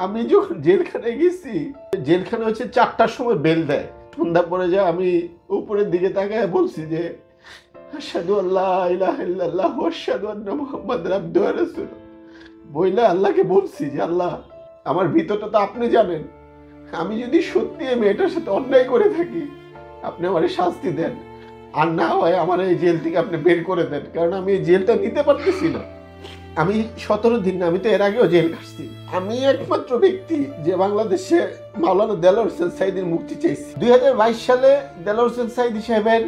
আমি যখন জেলখানায় গেছি, জেলখানা হচ্ছে 4টার সময় বেল দেয়। সন্ধ্যা পরে যা আমি উপরের দিকে তাকায় বলছি যে আশহাদু আল্লা ইলাহা ইল্লাল্লাহ ওয়া আশহাদু আন্না মুহাম্মাদার আবদুহু ওয়া রাসূলুহু। বইলা আল্লাহকে বলছি যে আল্লাহ, আমার ভিতরটা তো আপনি জানেন, আমি যদি সত্যি এই মেয়েটার সাথে অন্যায় করে থাকি আপনি আমার শাস্তি দেন, আর না হয় আমার এই জেল থেকে আপনি বের করে দেন, কারণ আমি এই জেলটা নিতে পারতেছি না। আমি 17 দিন না, আমি তো এর আগেও জেল কাটছি। আমি একমাত্র ব্যক্তি যে বাংলাদেশে মাওলানা দেলোয়ার হোসেন সাঈদীর মুক্তি চাইছি। 2022 সালে দেলোয়ার হোসেন সাঈদী সাহেবের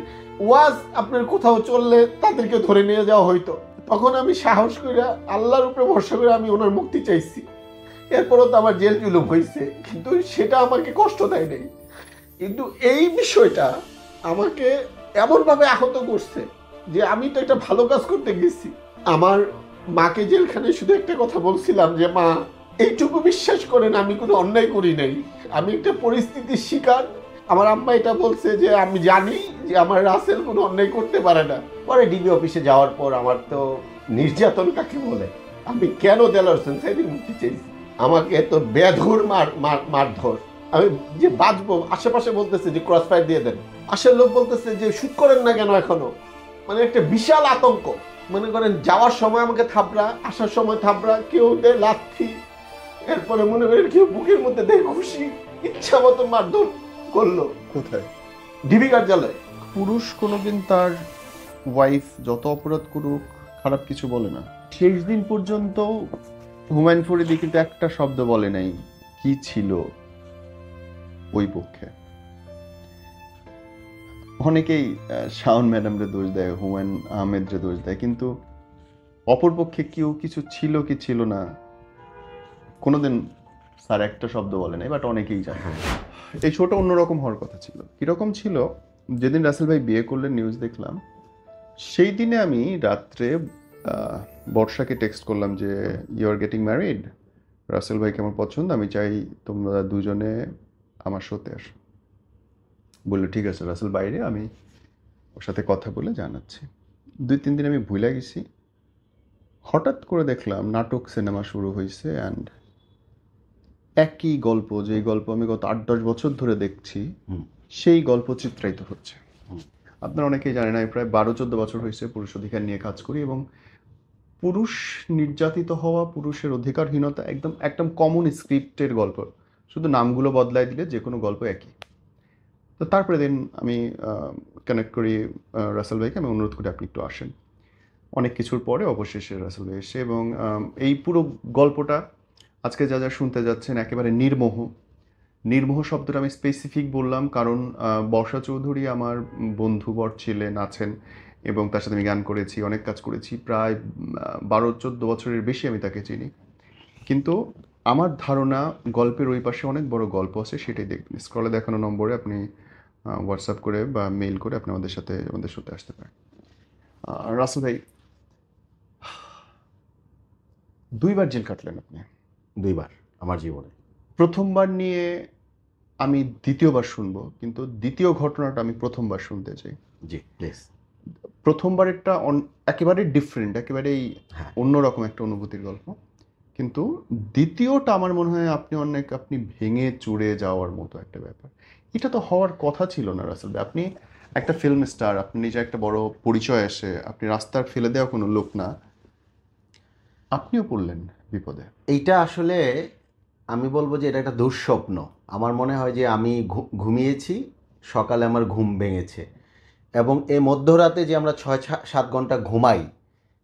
ওয়াজ আপনার কোথাও চললে তাদেরকে ধরে নিয়ে যাওয়া হইতো, তখন আমি সাহস করে আল্লাহর উপরে ভরসা করে আমি ওনার মুক্তি চাইছি। এরপরও তো আমার জেল জুলুম হয়েছে, কিন্তু সেটা আমাকে কষ্ট দেয় নাই। কিন্তু এই বিষয়টা আমাকে এমনভাবে আহত করছে যে আমি তো একটা ভালো কাজ করতে গেছি। আমার মাকে জেলখানায় শুধু একটা কথা বলছিলাম যে মা, এইটুকু বিশ্বাস করেন আমি কোনো অন্যায় করি নাই, আমি একটা পরিস্থিতির শিকার। আমার আম্মা এটা বলছে যে আমি জানি যে আমার রাসেল কোনো অন্যায় করতে পারে না। পরে ডিবি অফিসে যাওয়ার পর আমার তো নির্যাতন কাকে বলে, আমি কেন দেলোয়ার হোসেন সাঈদীর মুক্তি চাইছি, আমাকে তো বেধুর মারধর। আমি যে বাঁচবো, আশেপাশে বলতেছে যে ক্রস ফায়ার দিয়ে দেন, আশের লোক বলতেছে যে শুট করেন না কেন এখনো। মানে একটা বিশাল আতঙ্ক। মনে করেন যাওয়ার সময় আমাকে থাবড়া, আসার সময় থাবড়া, কেউ দেয় লাথি, এরপরে মনে করেন কেউ বুকের মধ্যে দেয় খুশি, ইচ্ছা মতো মারধর করলো। কোথায়? ডিবি কার্যালয়। পুরুষ কোনোদিন তার ওয়াইফ যত অপরাধ করুক খারাপ কিছু বলে না। শেষ দিন পর্যন্ত হুমায়ুন ফরিদী কিন্তু একটা শব্দ বলে নাই কি ছিল ওই পক্ষে। অনেকেই শাওন ম্যাডামরে দোষ দেয়, হুমায়ুন আহমেদরে দোষ দেয়, কিন্তু অপরপক্ষে কেউ কিছু ছিল কি ছিল না কোনোদিন স্যার একটা শব্দ বলে নাই, বাট অনেকেই জানে। এই শোটা অন্যরকম হওয়ার কথা ছিল। কিরকম ছিল, যেদিন রাসেল ভাই বিয়ে করলেন নিউজ দেখলাম, সেই দিনে আমি রাত্রে বর্ষাকে টেক্সট করলাম যে you are getting married, Russell ভাইকে আমার পছন্দ, আমি চাই তোমরা দুজনে আমার শোতে আসো। বললো ঠিক আছে রাসেল বাইরে, আমি ওর সাথে কথা বলে জানাচ্ছি। 2-3 দিন আমি ভুলে গেছি। হঠাৎ করে দেখলাম নাটক সিনেমা শুরু হয়েছে, অ্যান্ড একই গল্প, যেই গল্প আমি গত 8-10 বছর ধরে দেখছি, সেই গল্প চিত্রায়িত হচ্ছে। আপনারা অনেকেই জানেন আমি প্রায় 12-14 বছর হয়েছে পুরুষ অধিকার নিয়ে কাজ করি, এবং পুরুষ নির্যাতিত হওয়া, পুরুষের অধিকারহীনতা একদম কমন স্ক্রিপ্টের গল্প, শুধু নামগুলো বদলায় দিলে যে কোনো গল্প একই। তো তারপরে দিন আমি কানেক্ট করি রাসেল ভাইকে, আমি অনুরোধ করি আপনি একটু আসেন। অনেক কিছুর পরে অবশেষে রাসেল ভাই এসে, এবং এই পুরো গল্পটা আজকে যা যা শুনতে যাচ্ছেন একেবারে নির্মোহ শব্দটা আমি স্পেসিফিক বললাম, কারণ বর্ষা চৌধুরী আমার বন্ধুবর ছিলেন, আছেন, এবং তার সাথে আমি গান করেছি, অনেক কাজ করেছি, প্রায় 12-14 বছরের বেশি আমি তাকে চিনি। কিন্তু আমার ধারণা গল্পের ওই পাশে অনেক বড় গল্প আছে, সেটাই দেখবেন। স্ক্রলে দেখানো নম্বরে আপনি হোয়াটসঅ্যাপ করে বা মেইল করে আপনি আমাদের সাথে আসতে পারেন। রাসেল ভাই, 2বার জেল কাটলেন আপনি। 2বার আমার জীবনে। প্রথমবার নিয়ে আমি দ্বিতীয়বার শুনবো, কিন্তু দ্বিতীয় ঘটনাটা আমি প্রথমবার শুনতে চাই। জি প্লিজ। প্রথমবারেরটা একেবারে ডিফারেন্ট, একেবারেই অন্যরকম একটা অনুভূতির গল্প, কিন্তু দ্বিতীয়টা আমার মনে হয় আপনি ভেঙে চুরে যাওয়ার মতো একটা ব্যাপার। এটা তো হওয়ার কথা ছিল না রাসেল ভাই। আপনি একটা ফিল্ম স্টার, আপনি নিজে একটা বড় পরিচয় আসে, আপনি রাস্তার ফেলে দেওয়া কোনো লোক না, আপনিও পড়লেন বিপদে। এইটা আসলে আমি বলবো যে এটা একটা দুঃস্বপ্ন। আমার মনে হয় যে আমি ঘুমিয়েছি, সকালে আমার ঘুম ভেঙেছে, এবং এই মধ্যরাতে যে আমরা 6-7 ঘন্টা ঘুমাই,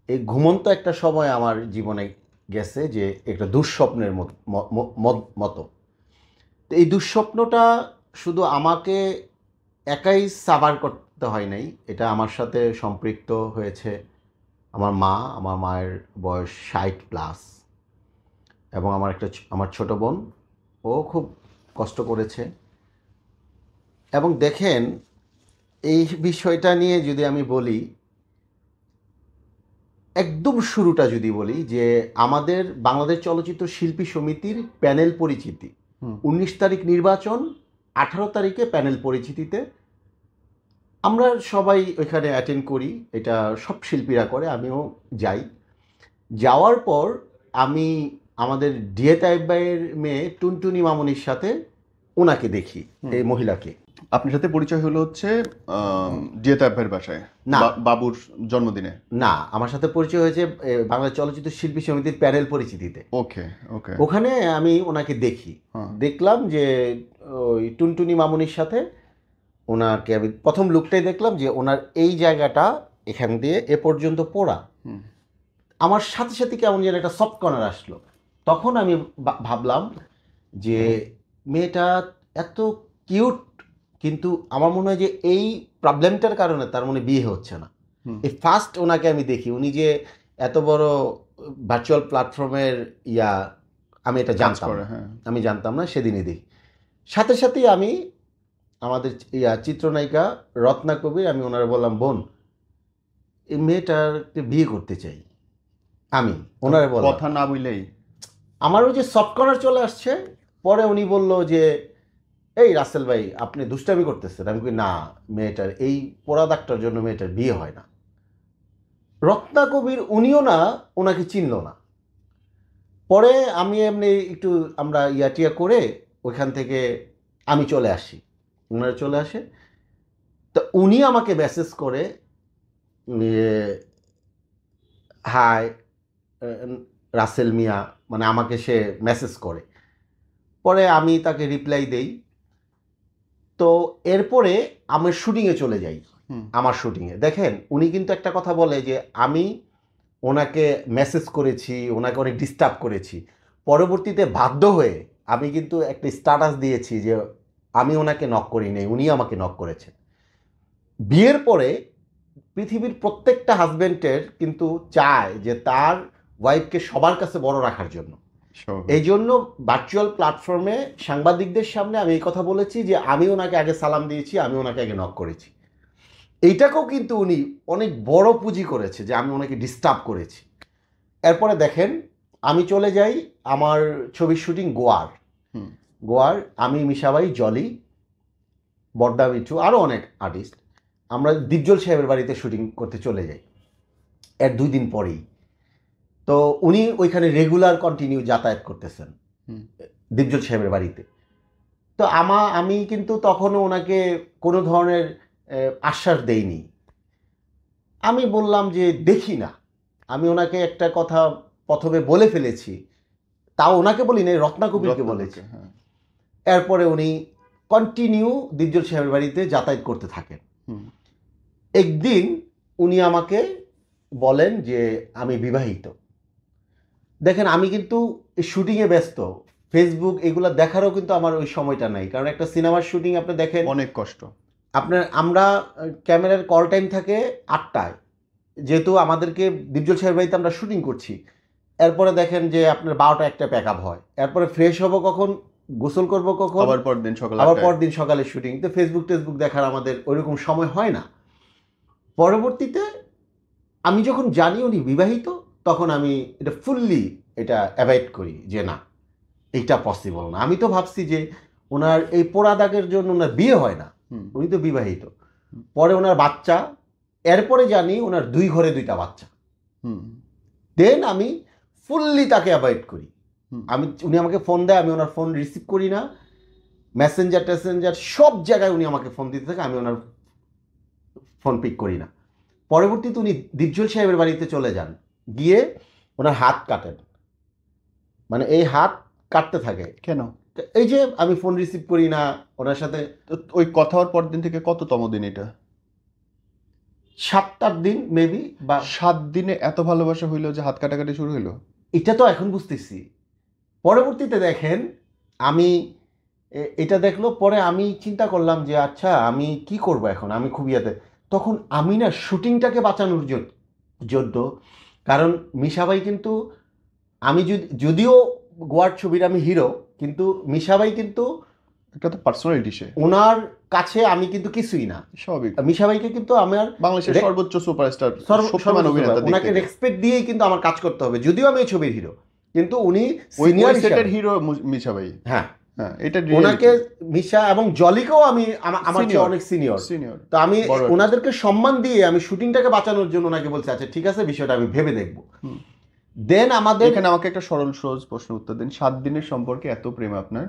এই ঘুমন্ত একটা সময় আমার জীবনে গেছে যে একটা দুঃস্বপ্নের মতো। তো এই দুঃস্বপ্নটা শুধু আমাকে একাই সাবার করতে হয় নাই, এটা আমার সাথে সম্পৃক্ত হয়েছে আমার মায়ের বয়স 60+, এবং আমার ছোট বোন, ও খুব কষ্ট করেছে। এবং দেখেন, এই বিষয়টা নিয়ে যদি আমি বলি, একদম শুরুটা যদি বলি, যে আমাদের বাংলাদেশ চলচ্চিত্র শিল্পী সমিতির প্যানেল পরিচিতি, 19 তারিখ নির্বাচন, 18 তারিখে প্যানেল পরিচিতিতে আমরা সবাই ওইখানে অ্যাটেন্ড করি, এটা সব শিল্পীরা করে, আমিও যাই। যাওয়ার পর আমি আমাদের ডিএ তাইব ভাইয়ের মেয়ে টুনটুনি মামুনির সাথে ওনাকে দেখি, এই মহিলাকে। আপনার সাথে পরিচয় হলো হচ্ছে ডিএ তাইব ভাইয়ের বাসায়, না। বাবুর জন্মদিনে? না, আমার সাথে পরিচয় হয়েছে বাংলা চলচ্চিত্র শিল্পী সমিতির প্যানেল পরিচিতিতে। ওকে ওকে। ওখানে আমি ওনাকে দেখি, দেখলাম যে ওই টুনটুনি মামুনির সাথে ওনাকে আমি প্রথম লুকটাই দেখলাম যে ওনার এই জায়গাটা এখান দিয়ে এ পর্যন্ত পোড়া। আমার সাথে সাথে কেমন যেন একটা সফট কর্নার আসলো। তখন আমি ভাবলাম যে মেয়েটা এত কিউট, কিন্তু আমার মনে হয় যে এই প্রবলেমটার কারণে তার মনে বিয়ে হচ্ছে না। এই ফার্স্ট ওনাকে আমি দেখি, উনি যে এত বড় ভার্চুয়াল প্ল্যাটফর্মের আমি এটা জানতাম, আমি জানতাম না, সেদিনই দেখি। সাথে সাথেই আমি আমাদের চিত্রনায়িকা রত্না কবির, আমি ওনারা বললাম, বোন এই মেয়েটাকে বিয়ে করতে চাই। আমি ওনারা বললাম, কথা না বললেই আমার ওই যে সফট কর্নার চলে আসছে। পরে উনি বলল যে এই রাসেল ভাই আপনি দুষ্টামি করতেছেন। আমি বলি না, মেয়েটার এই পোড়া দাগটার জন্য মেয়েটার বিয়ে হয় না। রত্না কবির উনিও না, ওনাকে চিনল না। পরে আমি এমনি একটু আমরা টিয়া করে ওইখান থেকে আমি চলে আসি, ওনারা চলে আসে। তো উনি আমাকে মেসেজ করে হাই রাসেল মিয়া, মানে আমাকে সে মেসেজ করে। পরে আমি তাকে রিপ্লাই দেই। তো এরপরে আমি শুটিংয়ে চলে যাই। আমার শুটিংয়ে দেখেন উনি কিন্তু একটা কথা বলে যে আমি ওনাকে মেসেজ করেছি, ওনাকে অনেক ডিস্টার্ব করেছি। পরবর্তীতে বাধ্য হয়ে আমি কিন্তু একটা স্ট্যাটাস দিয়েছি যে আমি ওনাকে নক করি নাই, উনি আমাকে নক করেছেন। বিয়ের পরে পৃথিবীর প্রত্যেকটা হাজব্যান্ডের কিন্তু চায় যে তার ওয়াইফকে সবার কাছে বড় রাখার জন্য। এই জন্য ভার্চুয়াল প্ল্যাটফর্মে সাংবাদিকদের সামনে আমি এই কথা বলেছি যে আমি ওনাকে আগে সালাম দিয়েছি, আমি ওনাকে আগে নক করেছি। এইটাকেও কিন্তু উনি অনেক বড় পুঁজি করেছে যে আমি ওনাকে ডিস্টার্ব করেছি। এরপরে দেখেন আমি চলে যাই আমার ছবির শুটিং গোয়ার আমি, মিশাবাই, জলি, বর্দা, মিঠু, আরও অনেক আর্টিস্ট। আমরা দীপজল সাহেবের বাড়িতে শুটিং করতে চলে যাই এর 2 দিন পরেই। তো উনি ওইখানে রেগুলার কন্টিনিউ যাতায়াত করতেছেন দীপজল সাহেবের বাড়িতে। তো আমি কিন্তু তখনও ওনাকে কোনো ধরনের আশ্বাস দেইনি। আমি বললাম যে দেখি না, আমি ওনাকে একটা কথা প্রথমে বলে ফেলেছি, তাও ওনাকে বলি না, রত্না কবিরকে বলেছি। এরপরে উনি কন্টিনিউ দীপজল সাহেবের বাড়িতে যাতায়াত করতে থাকেন। একদিন উনি আমাকে বলেন যে আমি বিবাহিত। দেখেন আমি কিন্তু শুটিংয়ে ব্যস্ত, ফেসবুক এগুলো দেখারও কিন্তু আমার ওই সময়টা নাই, কারণ একটা সিনেমার শুটিং আপনি দেখেন অনেক কষ্ট। আমরা ক্যামেরার কল টাইম থাকে 8টায়, যেহেতু আমাদেরকে দীপজল সাহেবের বাড়িতে আমরা শুটিং করছি। এরপরে দেখেন যে আপনার 12টা 1টা প্যাক আপ হয়। এরপরে ফ্রেশ হব কখন, গোসল করব কখন, আবার পরদিন সকালে শুটিং। তো ফেসবুক দেখার আমাদের ওইরকম সময় হয় না। পরবর্তীতে আমি যখন জানি উনি বিবাহিত, তখন আমি এটা ফুললি অ্যাভয়েড করি যে না, এইটা পসিবল না। আমি তো ভাবছি যে ওনার এই পোড়া দাগের জন্য ওনার বিয়ে হয় না, উনি তো বিবাহিত। পরে ওনার বাচ্চা, এরপরে জানি ওনার 2 ঘরে 2টা বাচ্চা। দেন আমি ফুললি তাকে অ্যাভয়েড করি। উনি আমাকে ফোন দেয়, আমি ওনার ফোন রিসিভ করি না। মেসেঞ্জার সব জায়গায় উনি আমাকে ফোন দিতে থাকে, আমি ওনার ফোন পিক করি না। পরবর্তীতে উনি দীপজল সাহেবের বাড়িতে চলে যান, গিয়ে ওনার হাত কাটেন, মানে এই হাত কাটতে থাকে। কেন? এই যে আমি ফোন রিসিভ করি না ওনার সাথে। ওই কথা হওয়ার পর দিন থেকে কততম দিন এটা? 7-8 দিন মেবি, বা 7 দিনে এত ভালোবাসা হইলো যে হাত কাটাকাটি শুরু হইলো? এটা তো এখন বুঝতেছি। পরবর্তীতে দেখেন আমি এটা দেখলো, পরে আমি চিন্তা করলাম যে আচ্ছা আমি কি করব এখন, আমি খুব তখন আমি না শুটিংটাকে বাঁচানোর জন্য, কারণ মিশাবাই কিন্তু আমি যদিও গোয়ার ছবির আমি হিরো, কিন্তু মিশাবাই কিন্তু একটা তো পার্সোনালিটি, সে ওনার কাছে আমি কিন্তু কিছুই না। স্বাভাবিক। মিশাবাইকে কিন্তু আমার বাংলাদেশের সর্বোচ্চ সুপারস্টার, ওনাকে রেসপেক্ট দিয়েই কিন্তু আমার কাজ করতে হবে, যদিও আমি এই ছবির হিরো, কিন্তু উনি সিনিয়র সেটের হিরো মিশাবাই। হ্যাঁ, এটা ওনাকে মিশা এবং জলিকেও আমি আমার চেয়ে অনেক সিনিয়র। তো আমি ওনাদেরকে সম্মান দিয়ে আমি শুটিংটাকে বাঁচানোর জন্য ওনাকে বলছি আচ্ছা ঠিক আছে, বিষয়টা আমি ভেবে দেখব। দেন আমাদের এখানে আমাকে একটা সরল সহজ প্রশ্ন উত্তর দিন। 7 দিনের সম্পর্কে এত প্রেম আপনার,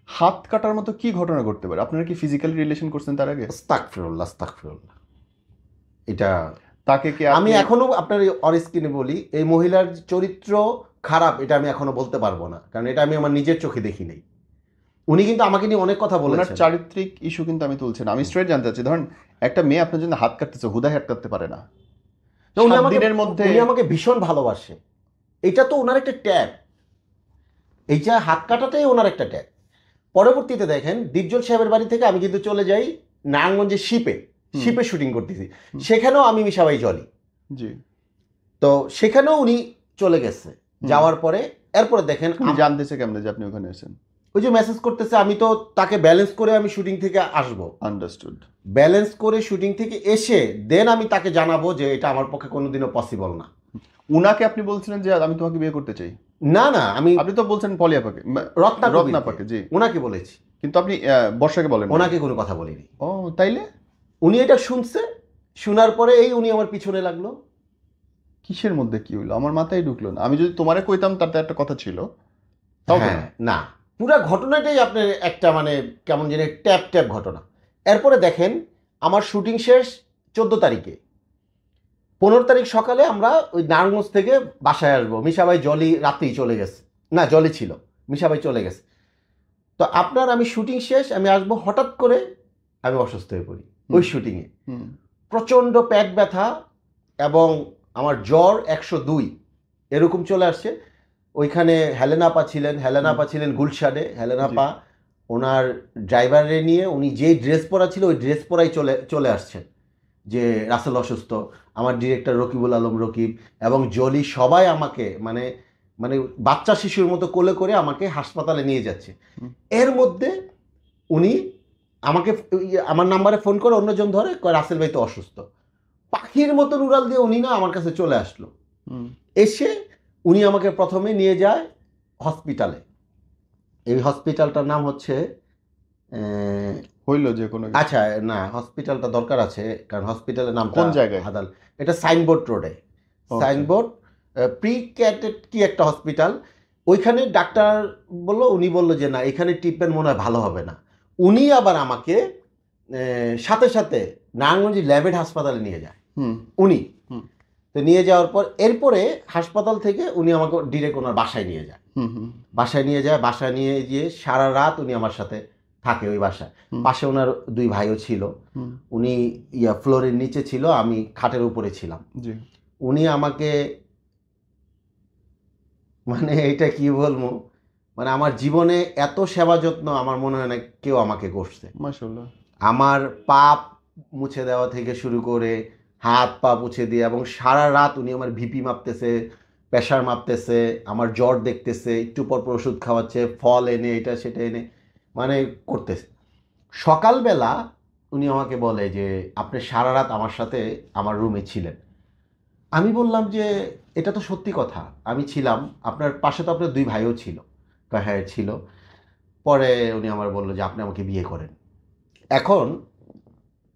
হাত কাটার মতো কি ঘটনা ঘটতে পারে? আপনারা কি ফিজিক্যালি রিলেশন করছেন তার আগে? আস্তাগফিরুল্লাহ, আস্তাগফিরুল্লাহ। এটা তাকে কি আমি আপনি এখনো আপনার অন স্ক্রিনে বলি, এই মহিলার চরিত্র খারাপ এটা আমি এখনো বলতে পারবো না, কারণ এটা আমি আমার নিজের চোখে দেখি নাই। উনি কিন্তু আমাকে নিয়ে অনেক কথা ওনার বলেছেন। চারিত্রিক ইস্যু কিন্তু আমি তুলছি না, আমি স্ট্রেট জানতে চাচ্ছি, ধরেন একটা মেয়ে আপনার জন্য হাত কাটতেছে, হুদায় হাত কাটতে পারে না, তো উনি 7 আমাকে দিনের মধ্যে উনি আমাকে ভীষণ ভালোবাসে, এটা তো ওনার একটা ট্যাগ, এইটা হাত কাটাটাই ওনার একটা ট্যাগ। পরবর্তীতে দেখেন দীপজল সাহেবের বাড়ি থেকে আমি কিন্তু চলে যাই নারায়ণগঞ্জের শিপে শুটিং করতেছি, সেখানেও আমি মিশাবাই জলি। জি, তো সেখানেও উনি চলে গেছে, যাওয়ার পরে এরপরে দেখেন উনি জানতেছে কেমনে যে আপনি ওখানে আছেন? ওই যে মেসেজ করতেছে, আমি তো তাকে ব্যালেন্স করে আমি শুটিং থেকে আসবো, আন্ডারস্টুড। ব্যালেন্স করে শুটিং থেকে এসে দেন আমি তাকে জানাবো যে এটা আমার পক্ষে কোনোদিনও পসিবল না। উনাকে আপনি বলছিলেন যে আমি তোমাকে বিয়ে করতে চাই? না না, আমি আপনি তো বলছেন পলিয়াপাকে, রত্নাপাকে, জি, ওনাকে বলেছি, কিন্তু আপনি বর্ষাকে বলেন না। ওনাকে কোনো কথা বলিনি। ও তাইলে উনি এটা শুনছে, শোনার পরে এই উনি আমার পিছনে লাগলো। কিসের মধ্যে কি হইলো আমার মাথায় ঢুকলো না। আমি যদি তোমারে কইতাম তাতে একটা কথা ছিল, তাও তো হ্যাঁ, না। না, পুরা ঘটনাটাই আপনার একটা মানে কেমন যেন ট্যাপ ট্যাপ ঘটনা। এরপরে দেখেন আমার শুটিং শেষ 14 তারিখে, 15 তারিখ সকালে আমরা ওই নারায়ণগঞ্জ থেকে বাসায় আসবো। মিশাবাই জলি রাত্রেই চলে গেছে, না জলি ছিল, মিশাবাই চলে গেছে। তো আপনার আমি শুটিং শেষ, আমি আসবো, হঠাৎ করে আমি অসুস্থ হয়ে পড়ি ওই শুটিংয়ে। হুম, প্রচণ্ড পেট ব্যথা এবং আমার জ্বর 102 এরকম চলে আসছে। ওইখানে হেলেনাপা ছিলেন গুলশানে। হেলেনাপা ওনার ড্রাইভারে নিয়ে উনি যেই ড্রেস পরা ছিল ওই ড্রেস পরাই চলে আসছেন যে রাসেল অসুস্থ। আমার ডিরেক্টর রকিবুল আলম রকিব এবং জলি সবাই আমাকে মানে মানে বাচ্চা শিশুর মতো কোলে করে আমাকে হাসপাতালে নিয়ে যাচ্ছে। এর মধ্যে উনি আমাকে আমার নাম্বারে ফোন করে অন্যজন ধরে কয় রাসেল ভাই তো অসুস্থ। পাখির মতন উড়াল দিয়ে উনি না আমার কাছে চলে আসলো। এসে উনি আমাকে প্রথমে নিয়ে যায় হসপিটালে। এই হসপিটালটার নাম হচ্ছে হইলো যে কোনো আচ্ছা না, হসপিটালটা দরকার আছে, কারণ হসপিটালের নাম কোন জায়গায়? আদাল, এটা সাইনবোর্ড রোডে, সাইনবোর্ড প্রি ক্যাডেট কি একটা হসপিটাল। ওইখানে ডাক্তার উনি বললো যে না এখানে ট্রিটমেন্ট মনে হয় ভালো হবে না। উনি আবার আমাকে সাথে সাথে নারায়ণগঞ্জ ল্যাবেড হাসপাতালে নিয়ে যায় উনি। তো নিয়ে যাওয়ার পর এরপরে হাসপাতাল থেকে উনি আমাকে ডিরেক্ট ওনার বাসায় নিয়ে যায়। বাসায় নিয়ে গিয়ে সারা রাত উনি আমার সাথে থাকে ওই বাসায়। পাশে ওনার 2 ভাইও ছিল, উনি ফ্লোরের নিচে ছিল, আমি খাটের উপরে ছিলাম। উনি আমাকে মানে এটা কি বলবো, মানে আমার জীবনে এত সেবা যত্ন আমার মনে হয় না কেউ আমাকে করছে। মাশাআল্লাহ। আমার পা মুছে দেওয়া থেকে শুরু করে হাত পা মুছে দিয়ে, এবং সারা রাত উনি আমার ভিপি মাপতেছে, প্রেশার মাপতেছে, আমার জ্বর দেখতেছে, একটু পর পর ওষুধ খাওয়াচ্ছে, ফল এনে এটা সেটা এনে মানে করতেছে। সকালবেলা উনি আমাকে বলে যে আপনি সারা রাত আমার সাথে আমার রুমে ছিলেন। আমি বললাম যে এটা তো সত্যি কথা, আমি ছিলাম, আপনার পাশে তো আপনার 2 ভাইও ছিল। হ্যাঁ ছিল। পরে উনি আমার বললো যে আপনি আমাকে বিয়ে করেন। এখন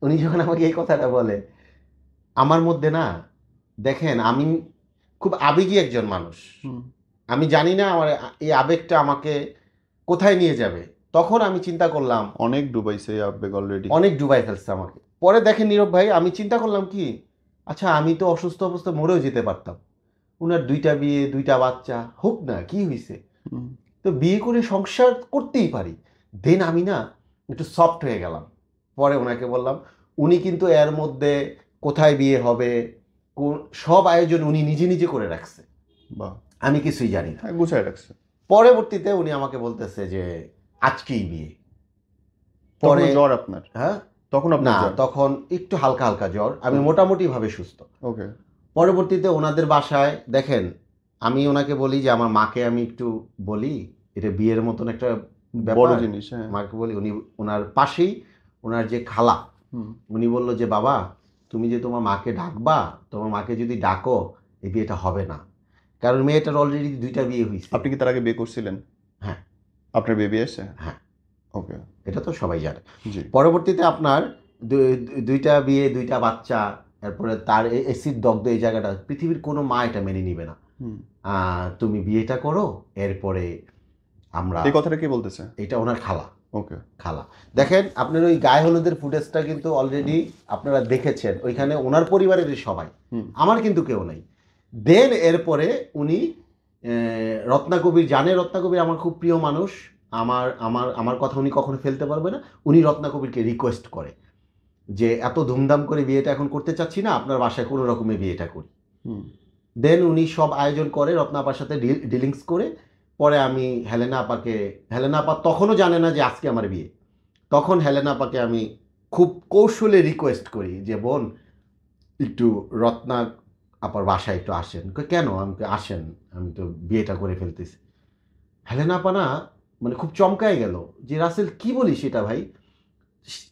উনি যখন আমাকে এই কথাটা বলে, আমার মধ্যে না, দেখেন আমি খুব আবেগী একজন মানুষ, আমি জানি না আমার এই আবেগটা আমাকে কোথায় নিয়ে যাবে। তখন আমি চিন্তা করলাম অনেক ডুবাইছে এই আবেগ অলরেডি, অনেক ডুবাই ফেলছে আমাকে। পরে দেখেন নীরব ভাই, আমি চিন্তা করলাম কি, আচ্ছা আমি তো অসুস্থ অবস্থায় মরেও যেতে পারতাম, ওনার 2টা বিয়ে 2টা বাচ্চা হোক না, কি হয়েছে, তো বিয়ে করে সংসার করতেই পারি। দেন আমি না একটু সফট হয়ে গেলাম। পরে ওনাকে বললাম, উনি কিন্তু এর মধ্যে কোথায় বিয়ে হবে সব আয়োজন উনি নিজে নিজে করে রাখছে, আমি কিছুই জানি না, গুছায় রাখছে। পরবর্তীতে উনি আমাকে বলতেছে যে আজকেই বিয়ে। পরে জ্বর আপনার? হ্যাঁ তখন না, তখন একটু হালকা হালকা জ্বর, আমি মোটামুটি ভাবে সুস্থ। ওকে। পরবর্তীতে ওনাদের বাসায় দেখেন আমি ওনাকে বলি যে আমার মাকে আমি একটু বলি, এটা বিয়ের মতন একটা বড় জিনিস, মাকে বলি। উনি ওনার পাশেই ওনার যে খালা, উনি বলল যে বাবা তুমি যে তোমার মাকে ডাকবা, তোমার মাকে যদি ডাকো এই বিয়েটা হবে না, কারণ মেয়েটার অলরেডি 2টা বিয়ে হয়েছে। আপনি কি তার আগে বিয়ে করছিলেন? হ্যাঁ। আপনার বেবি আছে? হ্যাঁ। ওকে, এটা তো সবাই জানে। জি। পরবর্তীতে আপনার 2টা বিয়ে 2টা বাচ্চা, এরপরে তার এসিড দগ্ধ এই জায়গাটা, পৃথিবীর কোনো মা এটা মেনে নিবে না। হুম। তুমি বিয়েটা করো, এরপরে আমরা। এই কথাটা কে বলতেছে? এটা ওনার খালা। ওকে। খালা। দেখেন আপনার ওই গায়ে হলুদের ফুটেজটা কিন্তু অলরেডি আপনারা দেখেছেন, ওইখানে ওনার পরিবারেরই সবাই, হুম। আমার কিন্তু কেউ নাই। দেন এরপরে উনি রত্নাকবির জানে, রত্নাকবির আমার খুব প্রিয় মানুষ, আমার আমার আমার কথা উনি কখনো ফেলতে পারবে না। উনি রত্নাকবিরকে রিকোয়েস্ট করে যে এত ধুমধাম করে বিয়েটা এখন করতে চাচ্ছি না, আপনার বাসায় কোনো রকমে বিয়েটা করি। হুম। দেন উনি সব আয়োজন করে, রত্না আপার সাথে ডিলিংস করে। পরে আমি হেলেনা আপাকে, হেলেনা আপা তখনও জানে না যে আজকে আমার বিয়ে, তখন হেলেনা আপাকে আমি খুব কৌশলে রিকোয়েস্ট করি যে বোন একটু রত্না আপার বাসায় একটু আসেন। কেন? আমাকে আসেন, আমি তো বিয়েটা করে ফেলতেছি। হেলেনা আপা না মানে খুব চমকায় গেল যে রাসেল কি বলিস এটা ভাই,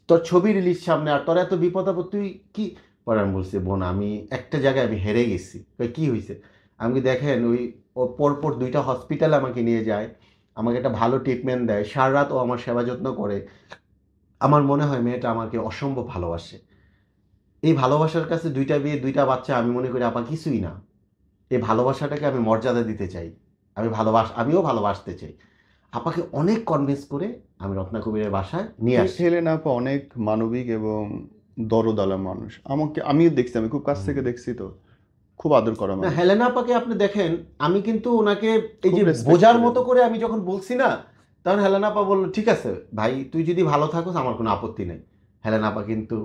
তোর ছবি রিলিজ সামনে, আর তোর এত বিপদ আপদ, তুই কি? পরে আমি বলছি বোন আমি একটা জায়গায় আমি হেরে গেছি। কি হয়েছে? আমি দেখেন ওই ও পরপর 2টা হসপিটালে আমাকে নিয়ে যায়, আমাকে একটা ভালো ট্রিটমেন্ট দেয়, সারা রাত ও আমার সেবা যত্ন করে। আমার মনে হয় মেয়েটা আমাকে অসম্ভব ভালোবাসে। এই ভালোবাসার কাছে 2টা বিয়ে 2টা বাচ্চা আমি মনে করি আপা কিছুই না। এই ভালোবাসাটাকে আমি মর্যাদা দিতে চাই, আমিও ভালোবাসতে চাই। আপাকে অনেক কনভিন্স করে আমি রত্না কবিরের বাসায় নিয়ে আসি। হেলেনা আপা অনেক মানবিক এবং দরদালা মানুষ। আমিও দেখছি, আমি খুব কাছ থেকে দেখছি, তো খুব আদর করা না, মানুষ। হেলেনা আপাকে আপনি দেখেন, আমি কিন্তু ওনাকে এই খুব যে respect বোঝার করি মতো আমি। করে আমি যখন বলছি না, তখন হেলেনা আপা বললো ঠিক আছে ভাই, তুই যদি ভালো থাকোস আমার কোনো আপত্তি নেই। হেলেনা আপা কিন্তু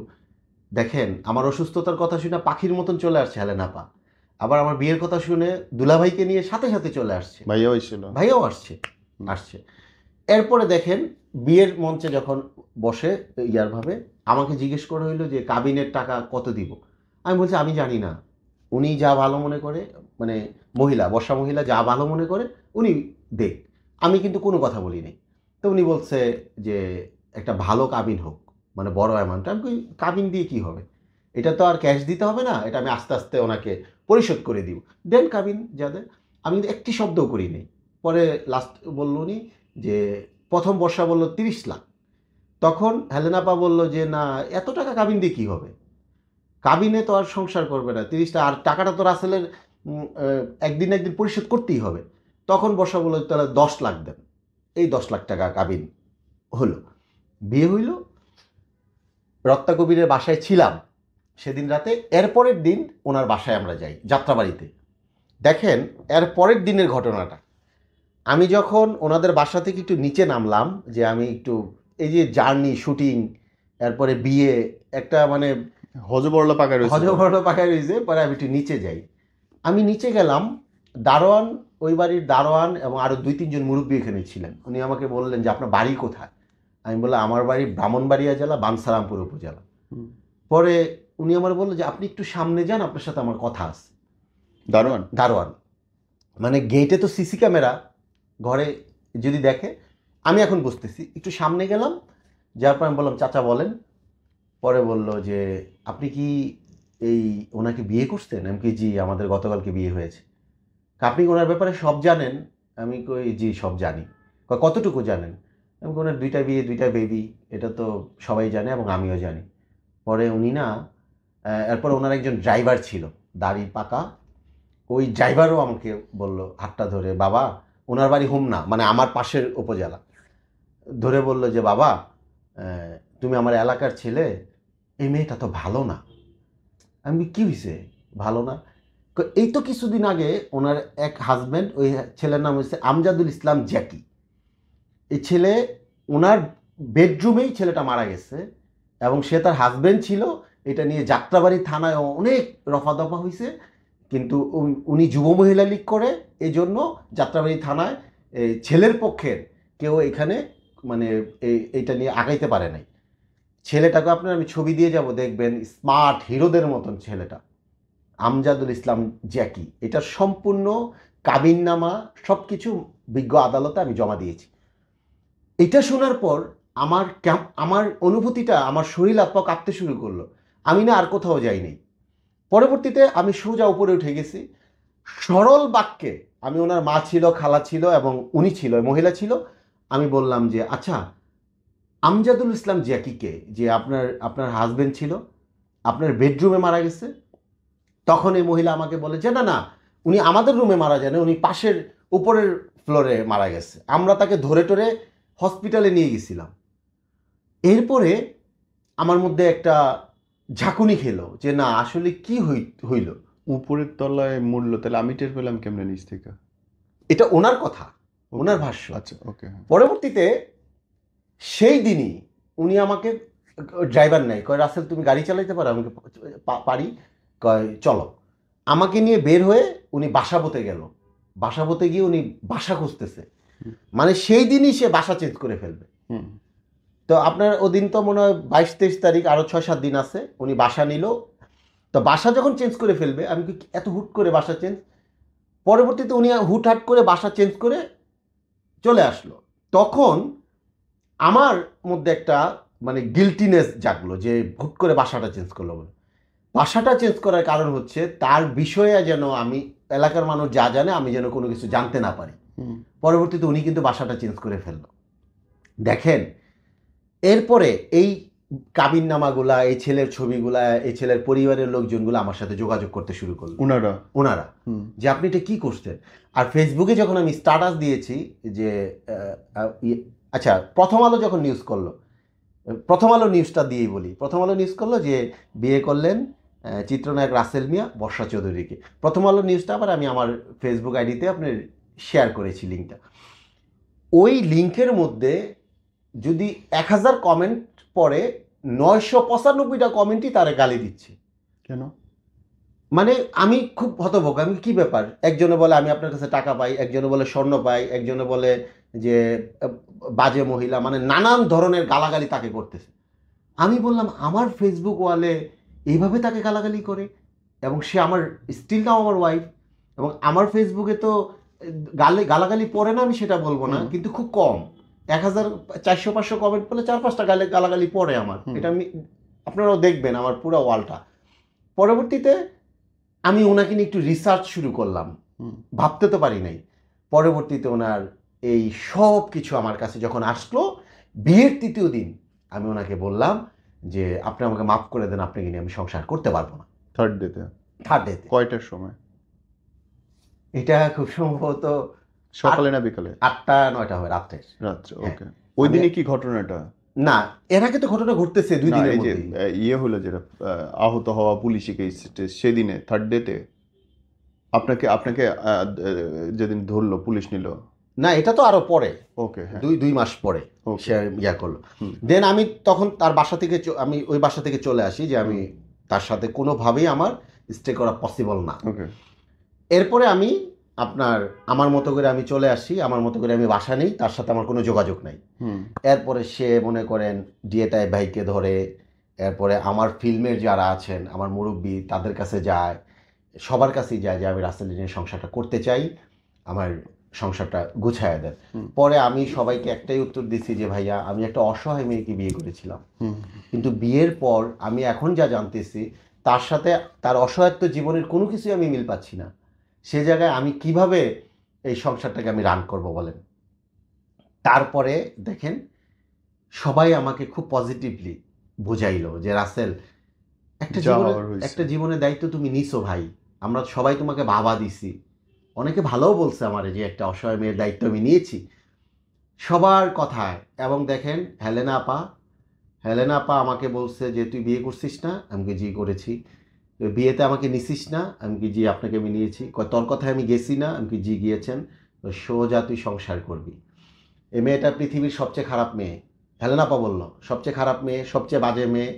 দেখেন আমার অসুস্থতার কথা শুনে পাখির মতন চলে আসছে হেলেনা আপা, আবার আমার বিয়ের কথা শুনে দুলাভাইকে নিয়ে সাথে সাথে চলে আসছে, ভাইয়া হয়েছিল। ভাইয়াও আসছে। এরপরে দেখেন বিয়ের মঞ্চে যখন বসে ভাবে আমাকে জিজ্ঞেস করা হইলো যে কাবিনের টাকা কত দিব। আমি বলছি আমি জানি না, উনি যা ভালো মনে করে, মানে বর্ষা মহিলা যা ভালো মনে করে উনি দেখ। আমি কিন্তু কোনো কথা বলি নাই। তো উনি বলছে যে একটা ভালো কাবিন হোক, মানে বড় অ্যামাউন্ট। আমি কই কাবিন দিয়ে কি হবে, এটা তো আর ক্যাশ দিতে হবে না, এটা আমি আস্তে আস্তে ওনাকে পরিশোধ করে দিব। দেন কাবিন যাদের, আমি কিন্তু একটি শব্দও করি নাই। পরে লাস্ট বলল উনি যে প্রথম বর্ষা বলল 30 লাখ। তখন হেলেনাপা বলল যে না, এত টাকা কাবিন দিয়ে কী হবে, কাবিনে তো আর সংসার করবে না 30টা, আর টাকাটা তো রাসেলের একদিন একদিন পরিশোধ করতেই হবে। তখন বর্ষা বলল তাহলে 10 লাখ দেন। এই 10 লাখ টাকা কাবিন হলো, বিয়ে হইল। রত্না কবিরের বাসায় ছিলাম সেদিন রাতে। এরপরের দিন ওনার বাসায় আমরা যাই যাত্রাবাড়িতে। দেখেন এর পরের দিনের ঘটনাটা, আমি যখন ওনাদের বাসা থেকে একটু নিচে নামলাম, যে আমি একটু এই যে জার্নি শুটিং এরপরে বিয়ে একটা মানে হজবরলা পাকা রয়েছে। হজবরল পাখায় রয়েছে। পরে আমি একটু নিচে যাই, আমি নিচে গেলাম, দারোয়ান, ওই বাড়ির দারোয়ান এবং আরও 2-3 জন মুরব্বী এখানে ছিলেন। উনি আমাকে বললেন যে আপনার বাড়ি কোথায়? আমি বললাম আমার বাড়ি ব্রাহ্মণবাড়িয়া জেলা বানসারামপুর উপজেলা। পরে উনি আমার বললো যে আপনি একটু সামনে যান, আপনার সাথে আমার কথা আছে। দারোয়ান মানে গেটে তো সিসি ক্যামেরা, ঘরে যদি দেখে। আমি এখন বুঝতেছি, একটু সামনে গেলাম, যার পর আমি বললাম চাচা বলেন। পরে বলল যে আপনি কি এই ওনাকে বিয়ে করছেন? আমি কি জি, আমাদের গতকালকে বিয়ে হয়েছে। আপনি ওনার ব্যাপারে সব জানেন? আমি কই জি সব জানি। কতটুকু জানেন? আমি ওনার 2টা বিয়ে 2টা বেবি, এটা তো সবাই জানে এবং আমিও জানি। পরে উনি না এরপর ওনার একজন ড্রাইভার ছিল দাড়ি পাকা, ওই ড্রাইভারও আমাকে বলল হাতটা ধরে, বাবা ওনার বাড়ি হোমনা মানে আমার পাশের উপজেলা, ধরে বলল যে বাবা তুমি আমার এলাকার ছেলে, এই মেয়েটা তো ভালো না। আমি কি হয়েছে ভালো না? এই তো কিছুদিন আগে ওনার এক হাজব্যান্ড, ওই ছেলের নাম হচ্ছে আমজাদুল ইসলাম জ্যাকি, এই ছেলে ওনার বেডরুমেই ছেলেটা মারা গেছে এবং সে তার হাজব্যান্ড ছিল। এটা নিয়ে যাত্রাবাড়ি থানায় অনেক রফা দফা হয়েছে, কিন্তু উনি যুব মহিলা লীগ করে, এই জন্য যাত্রাবাড়ি থানায় ছেলের পক্ষের কেউ এখানে মানে এইটা নিয়ে আগাইতে পারে নাই। ছেলেটাকে আপনার আমি ছবি দিয়ে যাব, দেখবেন স্মার্ট হিরোদের মতন ছেলেটা, আমজাদুল ইসলাম জ্যাকি। এটা সম্পূর্ণ কাবিননামা সব কিছু বিজ্ঞ আদালতে আমি জমা দিয়েছি। এটা শোনার পর আমার অনুভূতিটা, আমার শরীর হাত পা কাঁপতে শুরু করলো। আমি না আর কোথাও যাইনি। পরবর্তীতে আমি সোজা উপরে উঠে গেছি, সরল বাক্যে আমি, ওনার মা ছিল, খালা ছিল এবং উনি ছিল, মহিলা ছিল, আমি বললাম যে আচ্ছা আমজাদুল ইসলাম জ্যাকিকে যে আপনার হাজবেন্ড ছিল, আপনার বেডরুমে মারা গেছে। তখন এই মহিলা আমাকে বলে যে না না, উনি আমাদের রুমে মারা যায়নি, উনি পাশের উপরের ফ্লোরে মারা গেছে। আমরা তাকে ধরে টরে হসপিটালে নিয়ে গেছিলাম। এরপরে আমার মধ্যে একটা ঝাঁকুনি খেলো যে না আসলে কি হইল। উপরের তলায় মূল্য, তাহলে আমি টের পেলাম কেমনে নিচ থেকে? এটা ওনার কথা, ওনার ভাষ্য। আচ্ছা, ওকে। পরবর্তীতে সেই দিনই উনি আমাকে, ড্রাইভার নাই, কয় রাসেল তুমি গাড়ি চালাইতে পারো? আমাকে পারি। কয় চলো। আমাকে নিয়ে বের হয়ে উনি বাসাবোতে গেল। বাসাবোতে গিয়ে উনি বাসা খুঁজতেছে, মানে সেই দিনই সে বাসা চেঞ্জ করে ফেলবে। তো আপনার ওদিন তো মনে হয় 22-23 তারিখ, আরও 6-7 দিন আছে। উনি বাসা নিল। তো বাসা যখন চেঞ্জ করে ফেলবে, আমি কি এত হুট করে বাসা চেঞ্জ? পরবর্তীতে উনি হুটহাট করে বাসা চেঞ্জ করে চলে আসলো। তখন আমার মধ্যে একটা মানে গিল্টিনেস জাগলো যে হুট করে বাসাটা চেঞ্জ করলো বলে। বাসাটা চেঞ্জ করার কারণ হচ্ছে তার বিষয়ে যেন আমি, এলাকার মানুষ যা জানে আমি যেন কোনো কিছু জানতে না পারি। পরবর্তীতে উনি কিন্তু বাসাটা চেঞ্জ করে ফেললো। দেখেন, এরপরে এই কাবিননামাগুলা, এই ছেলের ছবিগুলা, এই ছেলের পরিবারের লোকজনগুলো আমার সাথে যোগাযোগ করতে শুরু করলো। ওনারা যে আপনি এটা কি করছেন। আর ফেসবুকে যখন আমি স্ট্যাটাস দিয়েছি যে আচ্ছা, প্রথম আলো যখন নিউজ করলো, প্রথম আলো নিউজটা দিয়েই বলি, প্রথম আলো নিউজ করলো যে বিয়ে করলেন চিত্রনায়ক রাসেল মিয়া বর্ষা চৌধুরীকে। প্রথম আলো নিউজটা আবার আমি আমার ফেসবুক আইডিতে আপনার শেয়ার করেছি লিঙ্কটা। ওই লিঙ্কের মধ্যে যদি 1000 কমেন্ট পড়ে, 995টা কমেন্টই তারে গালি দিচ্ছে। কেন? মানে আমি খুব হতভম্ব। আমি কি ব্যাপার? একজনে বলে আমি আপনার কাছে টাকা পাই, একজনে বলে স্বর্ণ পাই, একজনে বলে যে বাজে মহিলা, মানে নানান ধরনের গালাগালি তাকে করতেছে। আমি বললাম আমার ফেসবুক ওয়ালে এইভাবে তাকে গালাগালি করে, এবং সে আমার স্টিল নাও আমার ওয়াইফ, এবং আমার ফেসবুকে তো গালাগালি পড়ে না, আমি সেটা বলবো না, কিন্তু খুব কম। 1400-500 কমেন্ট পেলে 4-5টা গালাগালি পড়ে আমার। এটা আমি, আপনারাও দেখবেন আমার পুরো ওয়ালটা। পরবর্তীতে আমি ওনাকে নিয়ে একটু রিসার্চ শুরু করলাম, ভাবতে তো পারি নাই। পরবর্তীতে ওনার এই সব কিছু আমার কাছে যখন আসলো, বিয়ের 3য় দিন আমি ওনাকে বললাম যে আপনি আমাকে মাফ করে দেন, আপনাকে নিয়ে আমি সংসার করতে পারবো না। থার্ড ডেতে? কয়টার সময়? এটা খুব সম্ভবত সকালে না বিকালে? 8টা-9টা হবে, রাত্রে। ওকে। ওই দিনে কি ঘটনাটা? না, এর আগে তো ঘটনা ঘটতেছে 2 দিনের মধ্যে। ইয়ে হলো যেটা আহত হওয়া পুলিশি কেস, সেদিনে থার্ড ডেতে আপনাকে যেদিন ধরলো পুলিশ নিল? না, এটা তো আরো পরে। ওকে, হ্যাঁ, 2 মাস পরে সে ইয়া করলো। দেন আমি তখন তার বাসা থেকে, আমি ওই বাসা থেকে চলে আসি যে আমি তার সাথে কোনোভাবেই আমার স্টে করা পসিবল না। ওকে। এরপরে আমি আমার মতো করে আমি চলে আসি, আমার মতো করে আমি বাসা নেই, তার সাথে আমার কোনো যোগাযোগ নাই। এরপরে সে মনে করেন ডিএটাই ভাইকে ধরে, এরপরে আমার ফিল্মের যারা আছেন আমার মুরব্বী তাদের কাছে যায়, সবার কাছেই যায় যে আমি রাসেল নিয়ে সংসারটা করতে চাই, আমার সংসারটা গুছায় দেন। পরে আমি সবাইকে একটাই উত্তর দিচ্ছি যে ভাইয়া আমি একটা অসহায় মেয়েকে বিয়ে করেছিলাম, কিন্তু বিয়ের পর আমি এখন যা জানতেছি তার সাথে তার অসহায়ত্ব জীবনের কোনো কিছুই আমি মিল পাচ্ছি না। সে জায়গায় আমি কিভাবে এই সংসারটাকে আমি রান করব বলেন। তারপরে দেখেন সবাই আমাকে খুব পজিটিভলি বুঝাইলো যে রাসেল একটা জীবনের দায়িত্ব তুমি নিছো ভাই, আমরা সবাই তোমাকে বাবা দিছি। অনেকে ভালোও বলছে আমারে যে একটা অসহায় মেয়ের দায়িত্ব আমি নিয়েছি, সবার কথায়। এবং দেখেন হেলেনা আপা আমাকে বলছে যে তুই বিয়ে করছিস না? আমি কি জি করেছি। বিয়েতে আমাকে নিছিস না? আমি কি জি আপনাকে আমি নিয়েছি। তোর কথায় আমি গেছি না? আমি কি জি গিয়েছেন। সোজা তুই সংসার করবি। এই মেয়েটা পৃথিবীর সবচেয়ে খারাপ মেয়ে। হেলেনা আপা বলল সবচেয়ে খারাপ মেয়ে, সবচেয়ে বাজে মেয়ে,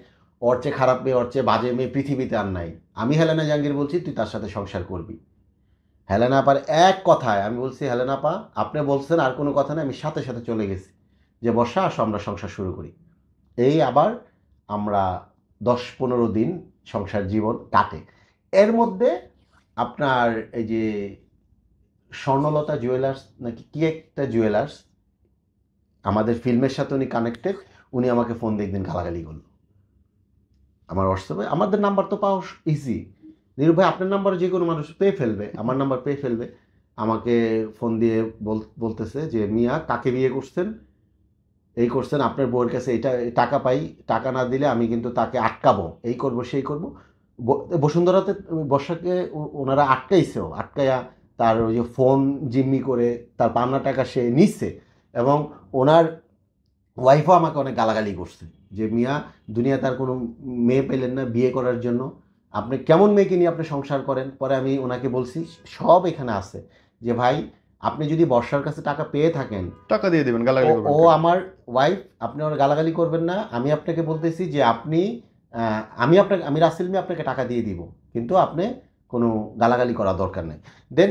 ওর চেয়ে খারাপ মেয়ে, ওর চেয়ে বাজে মেয়ে পৃথিবীতে আর নাই। আমি হেলেনা জাহাঙ্গীর বলছি তুই তার সাথে সংসার করবি। হেলেনা আপার এক কথায় আমি বলছি হেলেনা আপা আপনি বলছেন আর কোনো কথা নেই, আমি সাথে সাথে চলে গেছি যে বর্ষা আসো আমরা সংসার শুরু করি। এই আবার আমরা 10-15 দিন সংসার জীবন কাটে। এর মধ্যে আপনার এই যে স্বর্ণলতা জুয়েলার্স নাকি কি একটা জুয়েলার্স, আমাদের ফিল্মের সাথে উনি কানেক্টেড, উনি আমাকে ফোন দিয়ে একদিন গালাগালি করলো আমার হোয়াটসঅ্যাপে। আমাদের নাম্বার তো পাওয়া ইজি, নীরু ভাই আপনার নাম্বার যে কোনো মানুষ পেয়ে ফেলবে, আমার নাম্বার পেয়ে ফেলবে। আমাকে ফোন দিয়ে বলতেছে যে মিয়া কাকে বিয়ে করছেন, এই করছেন, আপনার বউয়ের কাছে এটা টাকা পাই, টাকা না দিলে আমি কিন্তু তাকে আটকাবো, এই করব সেই করব। বসুন্ধরাতে বর্ষাকে ওনারা আটকাইয়া তার ওই যে ফোন জিম্মি করে তার পাওনা টাকা সে নিচ্ছে, এবং ওনার ওয়াইফও আমাকে অনেক গালাগালি করছে যে মিয়া দুনিয়া তার কোনো মেয়ে পেলেন না বিয়ে করার জন্য, আপনি কেমন মেয়েকে নিয়ে আপনি সংসার করেন। পরে আমি ওনাকে বলছি সব এখানে আছে যে ভাই আপনি যদি বর্ষার কাছে টাকা পেয়ে থাকেন টাকা দিয়ে দেবেন, গালাগালি করবেন ও কেন? আমার ওয়াইফ, আপনি ওর গালাগালি করবেন না। আমি আপনাকে বলতেছি যে আপনি আমি রাসেল মিয়া আপনাকে টাকা দিয়ে দিব, কিন্তু আপনি কোনো গালাগালি করা দরকার নেই। দেন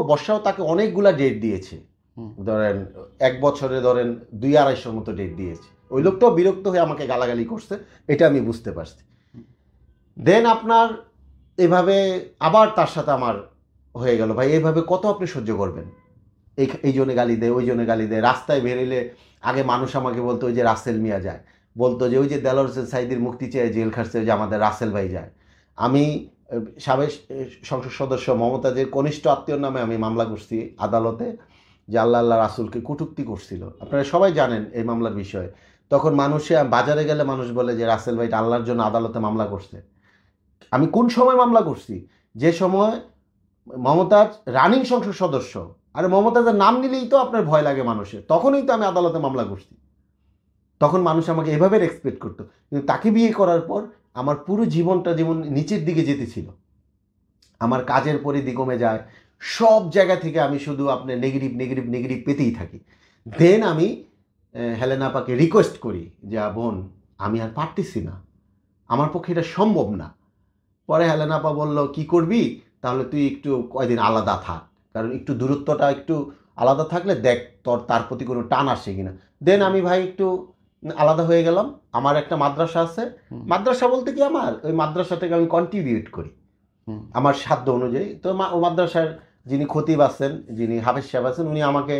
বর্ষাও তাকে অনেকগুলা ডেট দিয়েছে, হুম। ধরেন 1 বছরে ধরেন 200-250 মতো ডেট দিয়েছে। ওই লোকটাও বিরক্ত হয়ে আমাকে গালাগালি করছে, এটা আমি বুঝতে পারছি। দেন আপনার এভাবে আবার তার সাথে আমার হয়ে গেল, ভাই এইভাবে কত আপনি সহ্য করবেন, এই জনে গালি দেয় ওই জনে গালি দেয়। রাস্তায় বেরোলে আগে মানুষ আমাকে বলতো ওই যে রাসেল মিয়া যায়, বলতো যে ওই যে দেলোয়ার হোসেন সাঈদীর মুক্তি চেয়ে জেল খাটছে ওই যে আমাদের রাসেল ভাই যায়। আমি সাবেক সংসদ সদস্য মমতাজের কনিষ্ঠ আত্মীয়র নামে আমি মামলা করছি আদালতে, যে আল্লাহ রাসুলকে কটূক্তি করছিল। আপনারা সবাই জানেন এই মামলার বিষয়ে। তখন মানুষে বাজারে গেলে মানুষ বলে যে রাসেল ভাইটা আল্লাহর জন্য আদালতে মামলা করছে। আমি কোন সময় মামলা করছি? যে সময় মমতাজ রানিং সংসদ সদস্য। আরে মমতাজের নাম নিলেই তো আপনার ভয় লাগে মানুষের, তখনই তো আমি আদালতে মামলা করছি। তখন মানুষ আমাকে এভাবে রেসপেক্ট করতো, কিন্তু তাকে বিয়ে করার পর আমার পুরো জীবনটা যেমন নিচের দিকে যেতেছিল, আমার কাজের পরিধি কমে যায়, সব জায়গা থেকে আমি শুধু আপনার নেগেটিভ নেগেটিভ নেগেটিভ পেতেই থাকি। দেন আমি হেলেনা আপাকে রিকোয়েস্ট করি যে বোন আমি আর পারতেছি না, আমার পক্ষে এটা সম্ভব না। পরে হেলেনা আপা বলল কি করবি, তাহলে তুই একটু কয়দিন আলাদা থাক, কারণ একটু দূরত্বটা একটু আলাদা থাকলে দেখ তার প্রতি কোনো টান আসে কিনা। দেন আমি ভাই একটু আলাদা হয়ে গেলাম। আমার একটা মাদ্রাসা আছে, মাদ্রাসা বলতে কি আমার ওই মাদ্রাসা থেকে আমি কন্ট্রিবিউট করি আমার সাধ্য অনুযায়ী। তো ও মাদ্রাসার যিনি খতিব আছেন, যিনি হাফেজ সাহেব আছেন, উনি আমাকে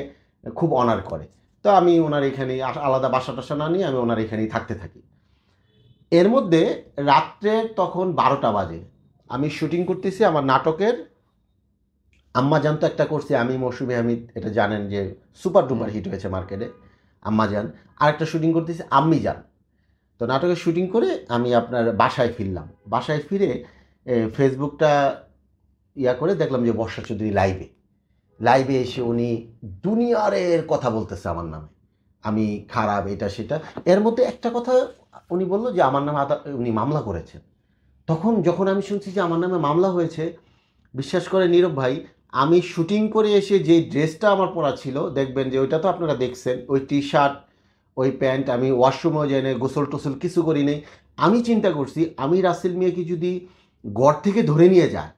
খুব অনার করে। তো আমি ওনার এখানেই আলাদা বাসা টাসা না নিয়ে আমি ওনার এখানেই থাকতে থাকি। এর মধ্যে রাত্রে তখন 12টা বাজে, আমি শুটিং করতেছি আমার নাটকের আম্মাজান তো একটা করছি আমি মৌসুমী হামিদ, এটা জানেন যে সুপার ডুপার হিট হয়েছে মার্কেটে আম্মাজান। আরেকটা শুটিং করতেছি আম্মিজান। তো নাটকের শুটিং করে আমি আপনার বাসায় ফিরলাম। বাসায় ফিরে ফেসবুকটা করে দেখলাম যে বর্ষা চৌধুরী লাইভে এসে উনি দুনিয়ারের কথা বলতেছে আমার নামে, আমি খারাপ এটা সেটা। এর মধ্যে একটা কথা উনি বললো যে আমার নামে উনি মামলা করেছেন। যখন আমি শুনছি যে আমার নামে মামলা হয়েছে, বিশ্বাস করে নীরব ভাই, আমি শুটিং করে এসে যে ড্রেসটা আমার পরা ছিল, দেখবেন যে ওইটা তো আপনারা দেখছেন, ওই টি শার্ট ওই প্যান্ট, আমি ওয়াশরুমেও যাই না, গোসল টোসল কিছু করি নাই। আমি চিন্তা করছি আমি রাসেল মিয়াকে যদি ঘর থেকে ধরে নিয়ে যায়,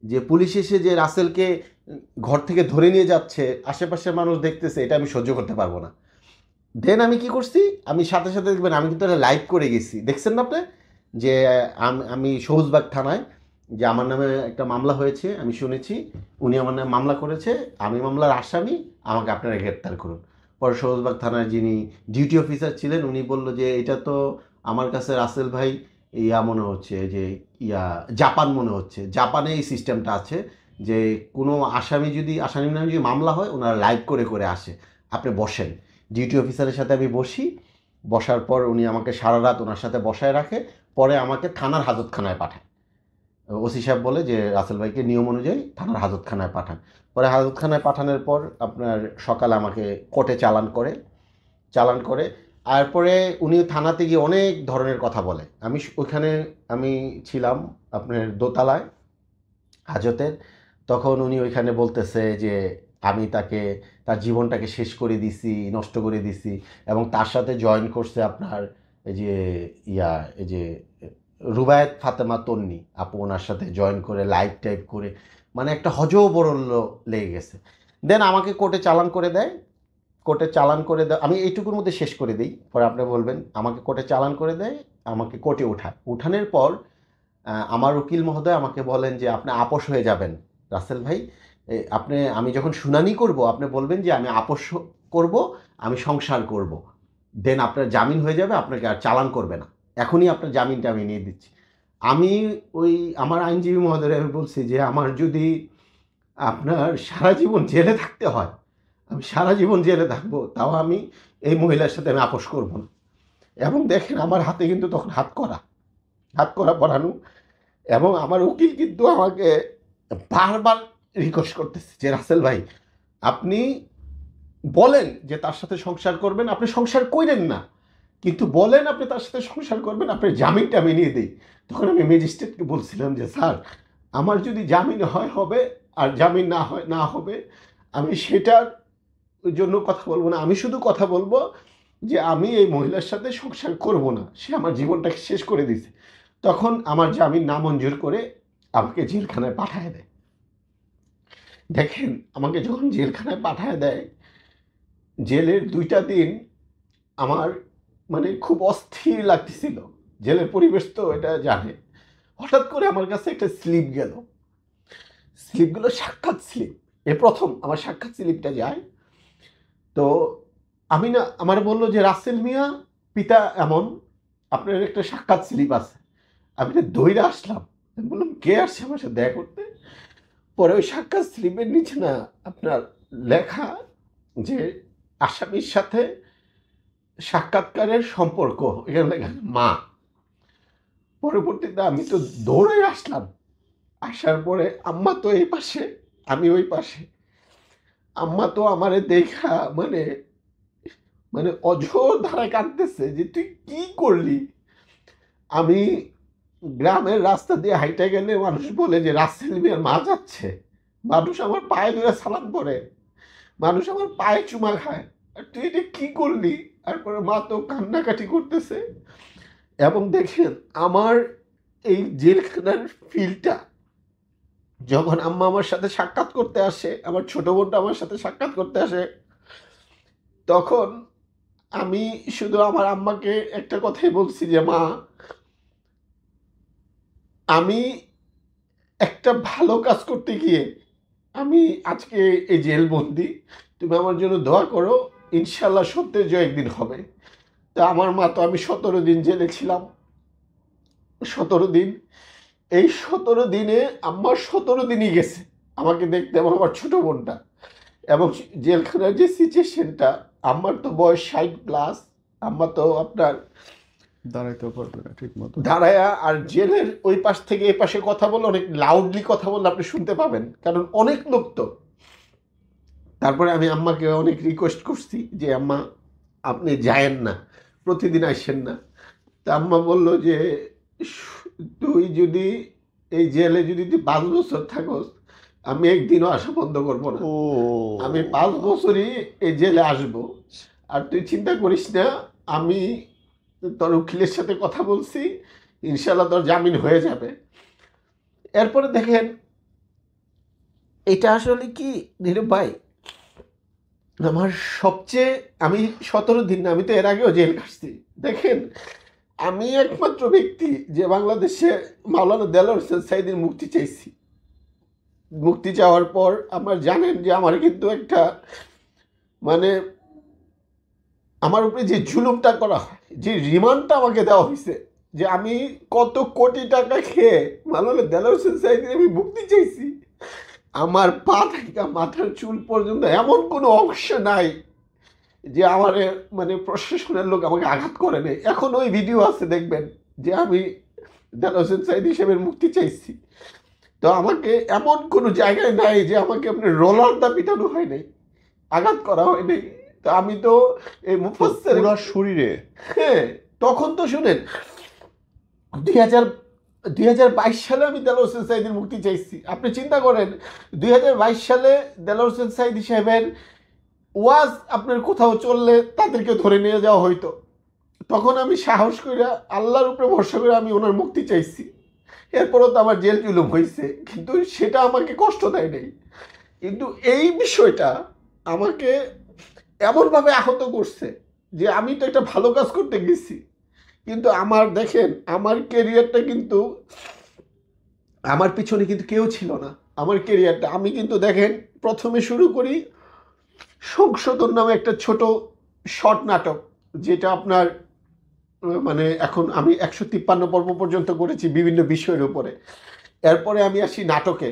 যে পুলিশ এসে যে রাসেলকে ঘর থেকে ধরে নিয়ে যাচ্ছে, আশেপাশের মানুষ দেখতেছে, এটা আমি সহ্য করতে পারবো না। দেন আমি কি করছি, আমি সাথে সাথে দেখবেন আমি কিন্তু লাইভ করে গেছি, দেখছেন না আপনি, যে আমি সবুজবাগ থানায় যে আমার নামে একটা মামলা হয়েছে, আমি শুনেছি উনি আমার নামে মামলা করেছে, আমি মামলার আসামি, আমাকে আপনারা গ্রেপ্তার করুন। পরে সবুজবাগ থানার যিনি ডিউটি অফিসার ছিলেন উনি বলল যে এটা তো আমার কাছে রাসেল ভাই মনে হচ্ছে যে জাপান মনে হচ্ছে, জাপানে এই সিস্টেমটা আছে যে কোনো আসামি নামে যদি মামলা হয় ওনারা লাইভ করে করে আসে, আপনি বসেন। ডিউটি অফিসারের সাথে আমি বসার পর উনি আমাকে সারা রাত ওনার সাথে বসায় রাখে, পরে আমাকে থানার হাজতখানায় পাঠায়। ওসি সাহেব বলে যে রাসেল ভাইকে নিয়ম অনুযায়ী থানার হাজতখানায় পাঠান। পরে হাজতখানায় পাঠানোর পর আপনার সকালে আমাকে কোর্টে চালান করে তারপরে উনি থানাতে গিয়ে অনেক ধরনের কথা বলে। ওইখানে আমি ছিলাম আপনার দোতলায় হাজতের, তখন উনি ওইখানে বলতেছে যে আমি তার জীবনটাকে শেষ করে দিছি, নষ্ট করে দিছি, এবং তার সাথে জয়েন করছে আপনার এই যে রুবায়েত ফাতেমা তন্নি আপু, ওনার সাথে জয়েন করে লাইভ টাইপ করে, মানে একটা হজবরল্য লেগে গেছে। দেন আমাকে কোর্টে চালান করে দেয়। আমি এইটুকুর মধ্যে শেষ করে দিই, পরে আপনি বলবেন। আমাকে কোর্টে চালান করে দেয়, আমাকে কোর্টে উঠানোর পর আমার উকিল মহোদয় আমাকে বলেন যে আপনি আপোস হয়ে যাবেন রাসেল ভাই, আমি যখন শুনানি করব আপনি বলবেন যে আমি আপোস করব, আমি সংসার করব, দেন আপনার জামিন হয়ে যাবে, আপনাকে আর চালান করবে না, এখনই আপনার জামিনটা আমি নিয়ে দিচ্ছি। আমি আমার আইনজীবী মহোদয় আমি বলছি যে আমার যদি আপনার সারা জীবন জেলে থাকতে হয়, আমি সারা জীবন জেলে থাকবো, তাও আমি এই মহিলার সাথে আমি আপোস করব না। এবং দেখেন আমার হাতে কিন্তু তখন হাত করা, হাত করা পরানো। এবং আমার উকিল কিন্তু আমাকে বারবার রিকোয়েস্ট করতেছে যে রাসেল ভাই, আপনি বলেন যে তার সাথে সংসার করবেন, আপনি সংসার করেন না, কিন্তু বলেন আপনি তার সাথে সংসার করবেন, আপনি জামিনটা আমি নিয়ে দিই। তখন আমি ম্যাজিস্ট্রেটকে বলছিলাম যে স্যার, আমার যদি জামিন হয় হবে, আর জামিন না হয় না হবে, আমি সেটার জন্য কথা বলবো না, আমি শুধু কথা বলবো যে আমি এই মহিলার সাথে সংসার করব না, সে আমার জীবনটাকে শেষ করে দিছে। তখন আমার জামিন নামঞ্জুর করে আমাকে জেলখানায় পাঠায় দেয়। দেখেন, আমাকে যখন জেলখানায় পাঠায় দেয়, জেলের 2টা দিন আমার মানে খুব অস্থির লাগতেছিল। জেলের পরিবেশ তো এটা জানে। হঠাৎ করে আমার কাছে একটা স্লিপ গেল, স্লিপগুলো সাক্ষাৎ স্লিপ, এ প্রথম আমার সাক্ষাৎ স্লিপটা যায়। তো আমি না, আমার বললো যে রাসেল মিয়া পিতা এমন, আপনার একটা সাক্ষাৎ স্লিপ আছে। আমি না দৌড়ে আসলাম, আমি বললাম কে আসছে আমার সাথে দেখা করতে। পরে ওই সাক্ষাৎ স্লিপের নিচে না আপনার লেখা যে আসামির সাথে সাক্ষাৎকারের সম্পর্ক, এখানে লেখা মা। পরবর্তীতে আমি তো দৌড়ে আসলাম, আসার পরে আম্মা তো এই পাশে, আমি ওই পাশে। আম্মা তো আমারে দেখা মানে মানে অঝোর ধারায় কাঁদতেছে যে তুই কি করলি। আমি গ্রামের রাস্তা দিয়ে হাইটে গেলে মানুষ বলে যে রাসেল মিয়ার মা যাচ্ছে, মানুষ আমার পায়ে ধরে সালাম করে, মানুষ আমার পায়ে চুমা খায়, আর তুই এটা কি করলি। তারপরে মা তো কান্নাকাটি করতেছে। এবং দেখেন আমার এই জেলখানার ফিলটা, যখন আম্মা আমার সাথে সাক্ষাৎ করতে আসে, আমার ছোট বোনটা আমার সাথে সাক্ষাৎ করতে আসে, তখন আমি শুধু আমার আম্মাকে একটা কথাই বলছি যে মা, আমি একটা ভালো কাজ করতে গিয়ে আমি আজকে এই জেলবন্দি, তুমি আমার জন্য দোয়া করো, ইনশাল্লাহ সত্যের জয় একদিন হবে। তা আমার মা তো, আমি 17 দিন জেলে ছিলাম, 17 দিন, এই 17 দিনে আম্মার 17 দিনই গেছে আমাকে দেখতে, এবং আমার ছোট বোনটা। এবং জেলখানার যে সিচুয়েশনটা, আম্মার তো বয়স 60+, আম্মা তো আপনার দাঁড়াইতেও পারবে না ঠিক মতো। দাঁড়ায়া, আর জেলের ওই পাশ থেকে এই পাশে কথা বলে, অনেক লাউডলি কথা বললে আপনি শুনতে পাবেন, কারণ অনেক লোক তো। তারপরে আমি আম্মাকে অনেক রিকোয়েস্ট করছি যে আম্মা আপনি যায়েন না, প্রতিদিন আসেন না। তা আম্মা বলল যে তুই যদি এই জেলে যদি তুই 5 বছর থাকস, আমি একদিনও আসা বন্ধ করবো না, ও আমি 5 বছরই এই জেলে আসবো। আর তুই চিন্তা করিস না, আমি তোর উকিলের সাথে কথা বলছি, ইনশাল্লাহ তোর জামিন হয়ে যাবে। এরপরে দেখেন, এটা আসলে কি নীরব ভাই, আমার সবচেয়ে, আমি 17 দিন না, আমি তো এর আগেও জেল কাটছি। দেখেন, আমি একমাত্র ব্যক্তি যে বাংলাদেশে মাওলানা দেলোয়ার হোসেন সাঈদীর মুক্তি চাইছি। মুক্তি চাওয়ার পর আমার জানেন যে আমার কিন্তু একটা মানে আমার উপরে যে জুলুমটা করা হয়, যে রিমান্ডটা আমাকে দেওয়া হয়েছে, যে আমি কত কোটি টাকা খেয়ে মাওলানা দেলোয়ার হোসেন সাঈদীর আমি মুক্তি চাইছি, আমার পা থেকে মাথার চুল পর্যন্ত এমন কোনো অংশ নাই যে আমার মানে প্রশাসনের লোক আমাকে আঘাত করে নেই। এখন ওই ভিডিও আছে, দেখবেন যে আমি দেলোয়ার হোসেন সাঈদী সাহেবের মুক্তি চাইছি। তো আমাকে এমন কোনো জায়গায় নাই যে আমাকে আপনি রোলার দা পিটানো হয় নাই, আঘাত করা হয় নাই। তো আমি তো এই মুফাসসির পুরো শরীরে। হ্যাঁ, তখন তো শুনেন 2022 সালে আমি দেলোয়ার হোসেন সাঈদীর মুক্তি চাইছি। আপনি চিন্তা করেন 2022 সালে দেলোয়ার হোসেন সাঈদী সাহেবের ওয়াজ আপনার কোথাও চললে তাদেরকে ধরে নিয়ে যাওয়া হইতো। তখন আমি সাহস করে আল্লাহর উপরে ভরসা করে আমি ওনার মুক্তি চাইছি। এরপরও তো আমার জেল জুলুম হয়েছে, কিন্তু সেটা আমাকে কষ্ট দেয় নাই। কিন্তু এই বিষয়টা আমাকে এমনভাবে আহত করছে যে আমি তো একটা ভালো কাজ করতে গেছি, কিন্তু আমার দেখেন আমার কেরিয়ারটা কিন্তু, আমার পিছনে কিন্তু কেউ ছিল না। আমার কেরিয়ারটা আমি কিন্তু দেখেন প্রথমে শুরু করি সংশোধন নামে একটা ছোট শর্ট নাটক, যেটা আপনার মানে এখন আমি 153 পর্ব পর্যন্ত করেছি বিভিন্ন বিষয়ের উপরে। এরপরে আমি আসি নাটকে,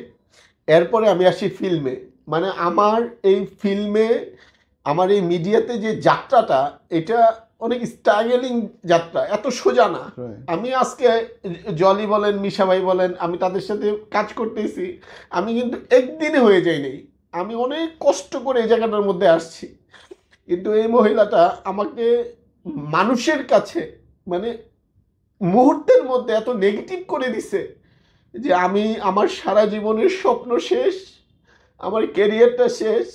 এরপরে আমি আসি ফিল্মে। মানে আমার এই ফিল্মে, আমার এই মিডিয়াতে যে যাত্রাটা, এটা অনেক স্ট্রাগলিং যাত্রা, এত সোজা না। আমি আজকে জলি বলেন, মিশা ভাই বলেন, আমি তাদের সাথে কাজ করতেছি, আমি কিন্তু একদিনে হয়ে যাইনি, আমি অনেক কষ্ট করে এই জায়গাটার মধ্যে আসছি। কিন্তু এই মহিলাটা আমাকে মানুষের কাছে মানে মুহূর্তের মধ্যে এত নেগেটিভ করে দিছে যে আমি আমার সারা জীবনের স্বপ্ন শেষ, আমার ক্যারিয়ারটা শেষ,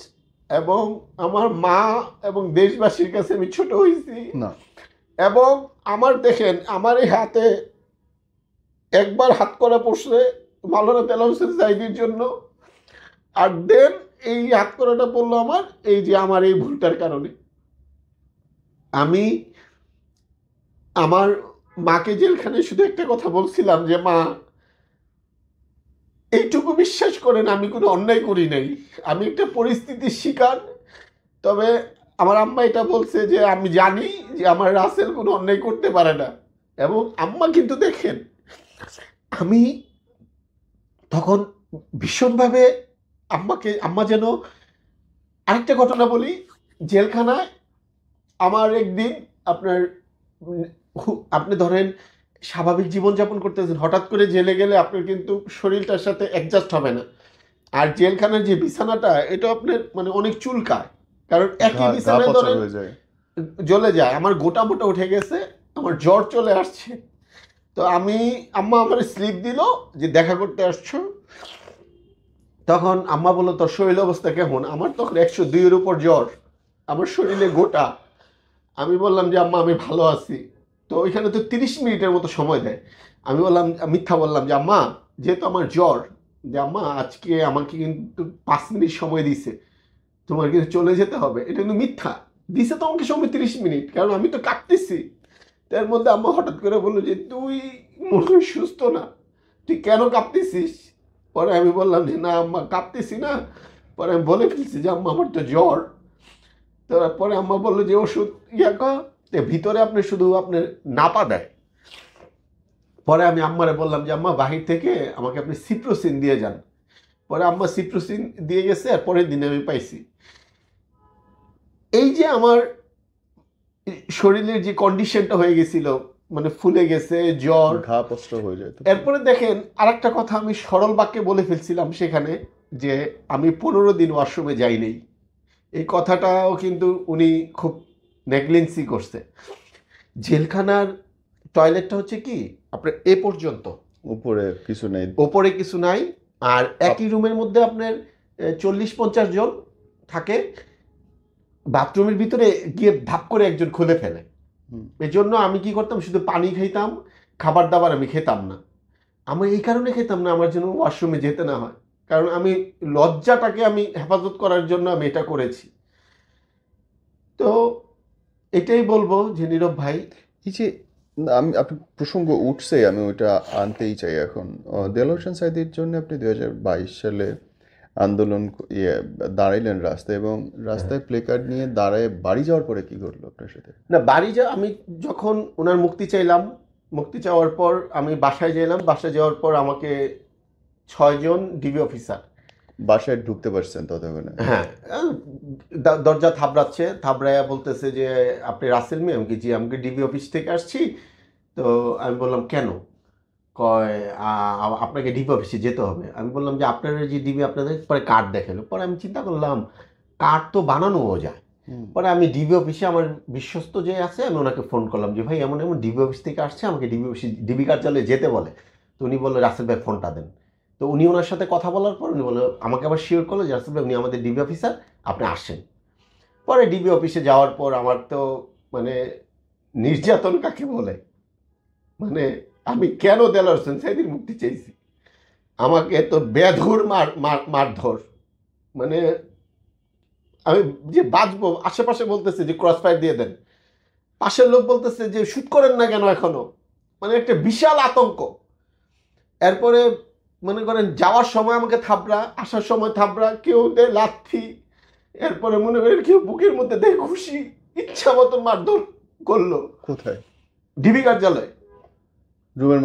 এবং আমার মা এবং দেশবাসীর কাছে আমি ছোট হয়েছি না। এবং আমার দেখেন আমার এই হাতে একবার হাত করা পড়ছে মাওলানা দেলোয়ার হোসেন সাঈদীর জন্য, আর দেন এই হাত করাটা পড়লো আমার এই যে আমার এই ভুলটার কারণে। আমি আমার মাকে জেলখানে শুধু একটা কথা বলছিলাম যে মা, এইটুকু বিশ্বাস করেন আমি কোনো অন্যায় করি নাই, আমি একটা পরিস্থিতির শিকার। তবে আমার আম্মা এটা বলছে যে আমি জানি যে আমার রাসেল কোনো অন্যায় করতে পারে না। এবং আম্মা কিন্তু দেখেন আমি তখন ভীষণভাবে আম্মা যেন, আরেকটা ঘটনা বলি, জেলখানায় আমার একদিন আপনি ধরেন স্বাভাবিক জীবনযাপন করতেছেন, হঠাৎ করে জেলে গেলে আপনার কিন্তু শরীরটার সাথে অ্যাডজাস্ট হবে না। আর জেলখানার যে বিছানাটা এটা আপনার মানে অনেক চুলকায়, কারণ একই বিছানায় ধরেন জ্বলে যায়। আমার গোটা মোটা উঠে গেছে, আমার জ্বর চলে আসছে। তো আম্মা আমার স্লিপ দিল যে দেখা করতে আসছো। তখন আম্মা বললো তোর শরীর অবস্থা কেমন? আমার তখন 102-এর উপর জ্বর, আমার শরীরে গোটা। আমি বললাম যে আম্মা আমি ভালো আছি। তো ওইখানে তো 30 মিনিটের মতো সময় দেয়। আমি বললাম, মিথ্যা বললাম যে আম্মা যেহেতু আমার জ্বর, যে আম্মা আজকে আমাকে কিন্তু 5 মিনিট সময় দিছে, তোমার কিন্তু চলে যেতে হবে। এটা কিন্তু মিথ্যা, দিছে তো আমাকে সময় 30 মিনিট, কারণ আমি তো কাঁপতেছি। তার মধ্যে আম্মা হঠাৎ করে বললো যে তুই মনে হয় সুস্থ না, তুই কেন কাঁপতেছিস? পরে আমি বললাম যে না আম্মা কাঁপতেছি না। পরে আমি বলে ফেলছি যে আম্মা আমার তো জ্বর। তারপরে আম্মা বললো যে ওষুধ ভিতরে আপনি শুধু আপনার নাপা দেয়। পরে আমি আম্মারে বললাম যে আম্মা বাহির থেকে আমাকে আপনি সিপ্রোসিন দিয়ে যান। পরে আম্মা সিপ্রোসিন দিয়ে গেছে, আর পরের দিনে আমি পাইছি। এই যে আমার শরীরের যে কন্ডিশনটা হয়ে গেছিল, মানে ফুলে গেছে, জ্বর, ঘা পস্ত হয়ে যায়। এরপরে দেখেন আরেকটা কথা আমি সরল বাক্যে বলে ফেলছিলাম সেখানে, যে আমি 15 দিন ওয়াশরুমে যাইনি। এই কথাটাও কিন্তু উনি খুব নেগলেন্সি করছে। জেলখানার টয়লেটটা হচ্ছে কি আপনার এ পর্যন্ত, উপরে কিছু নেই, ওপরে কিছু নাই, আর একই রুমের মধ্যে আপনার 40-50 জন থাকে। বাথরুমের ভিতরে গিয়ে ধাপ করে একজন খুলে ফেলে। এই জন্য আমি কি করতাম, শুধু পানি খাইতাম, খাবার দাবার আমি খেতাম না। আমি এই কারণে খেতাম না, আমার জন্য ওয়াশরুমে যেতে না হয়, কারণ আমি লজ্জাটাকে আমি হেফাজত করার জন্য আমি এটা করেছি। তো এটাই বলবো যে নীরব ভাই, এই যে আপনি প্রসঙ্গ উঠছে, আমি ওইটা আনতেই চাই এখন। দেলোয়ার হোসেন সাঈদীর জন্য আপনি 2022 সালে আন্দোলন দাঁড়াইলেন রাস্তায়, এবং রাস্তায় প্লে কার্ড নিয়ে দাঁড়ায় বাড়ি যাওয়ার পরে কি ঘটলো আপনার সাথে? না বাড়ি আমি যখন ওনার মুক্তি চাইলাম, মুক্তি চাওয়ার পর আমি বাসায় গেলাম। বাসায় যাওয়ার পর আমাকে 6 জন ডিবি অফিসার, বাসায় ঢুকতে পারছেন ততক্ষণে? হ্যাঁ, দরজা থাবড়াচ্ছে, থাবড়াইয়া বলতেছে যে আপনি রাসেল মিয়া? আমি কি জি, আমাকে ডিবি অফিস থেকে আসছি। তো আমি বললাম কেন? কয় আপনাকে ডিবি অফিসে যেতে হবে। আমি বললাম যে আপনারা যে ডিবি আপনাদের, পরে কার্ড দেখালো। পরে আমি চিন্তা করলাম কার্ড তো বানানোও যায়। পরে আমি ডিবি অফিসে আমার বিশ্বস্ত যে আছে, আমি ওনাকে ফোন করলাম যে ভাই এমন এমন ডিবি অফিস থেকে আসছে, আমাকে ডিবি কার্যালয়ে যেতে বলে। তো উনি বললো রাসেল ভাই ফোনটা দেন। তো উনি ওনার সাথে কথা বলার পর উনি বললো, আমাকে আবার শিওর করলো যে রাসেল ভাই উনি আমাদের ডিবি অফিসার, আপনি আসেন। পরে ডিবি অফিসে যাওয়ার পর আমার তো মানে নির্যাতন কাকে বলে, মানে আমি কেন দেলোয়ার হোসেন সাঈদীর মুক্তি চাইছি, আমাকে তো বেধুর মারধর, মানে আমি যে বাঁচবো, আশেপাশে বলতেছে যে ক্রস ফায়ার দিয়ে দেন, পাশের লোক বলতেছে যে শুট করেন না কেন এখনো, মানে একটা বিশাল আতঙ্ক। এরপরে মনে করেন যাওয়ার সময় আমাকে থাবড়া, আসার সময় থাবড়া, কেউ দেয় লাথি, এরপরে মনে করেন কেউ বুকের মধ্যে দেয় খুশি, ইচ্ছা মতন মারধর করলো। কোথায়? ডিবি কার্যালয়ে, রুমের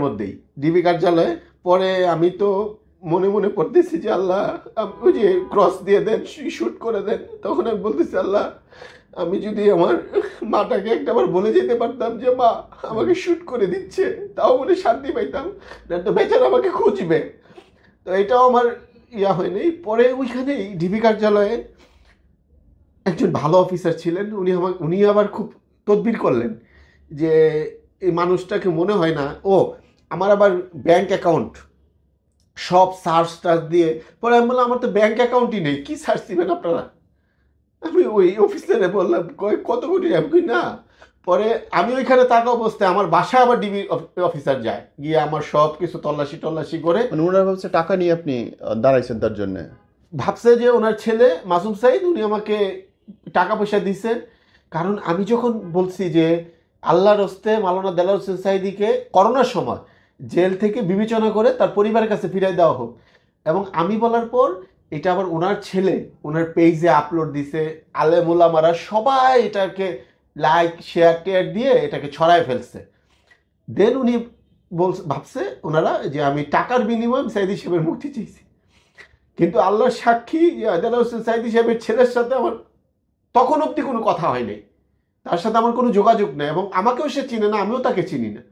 মধ্যেই ডিবি কার্যালয়ে। পরে আমি তো মনে মনে পড়তেছি যে আল্লাহ, ওই যে ক্রস দিয়ে দেন, শুট করে দেন। তখন আমি বলতেছি আল্লাহ, আমি যদি আমার মাটাকে একটাবার বলে যেতে পারতাম যে মা আমাকে শুট করে দিচ্ছে, তাও মনে শান্তি পাইতাম, না তো বেচারা আমাকে খুঁজবে। তো এটাও আমার ইয়া হয়নি। পরে ওইখানেই ডিবি কার্যালয়ে একজন ভালো অফিসার ছিলেন, উনি আবার খুব তদবির করলেন যে এই মানুষটাকে মনে হয় না ও আমার আবার ব্যাংক অ্যাকাউন্ট সব সার্চ টার্চ দিয়ে। পরে আমি বললাম আমার তো ব্যাংক অ্যাকাউন্টই নেই, কি সার্চ দিবেন আপনারা? আমি ওই অফিসারে বললাম কত কোটি আমি না। পরে আমি ওইখানে থাকা অবস্থায় আমার বাসায় আবার ডিবি অফিসার যায়, গিয়ে আমার সব কিছু তল্লাশি করে। মানে ওনারা ভাবছে টাকা নিয়ে আপনি দাঁড়াইছেন তার জন্য। ভাবছে যে ওনার ছেলে মাসুম সাইদ উনি আমাকে টাকা পয়সা দিছে। কারণ আমি যখন বলছি যে আল্লাহর হস্তে মাওলানা দেলাওয়ার হোসেন সাইদিকে করোনার সময় জেল থেকে বিবেচনা করে তার পরিবারের কাছে ফিরাই দেওয়া হোক, এবং আমি বলার পর এটা আবার ওনার ছেলে ওনার পেজে আপলোড দিছে, আলেম ওলামারা সবাই এটাকে লাইক শেয়ার টেয়ার দিয়ে এটাকে ছড়ায় ফেলছে। দেন উনি ভাবছে ওনারা যে আমি টাকার বিনিময়ে সাইদি সাহেবের মুক্তি চাইছি। কিন্তু আল্লাহর সাক্ষী যে দেলাওয়ার হোসেন সাইদি সাহেবের ছেলের সাথে আমার তখন অবধি কোনো কথা হয়নি, তার সাথে আমার কোনো যোগাযোগ নেই, এবং আমাকেও সে চিনে না, আমিও তাকে চিনি না।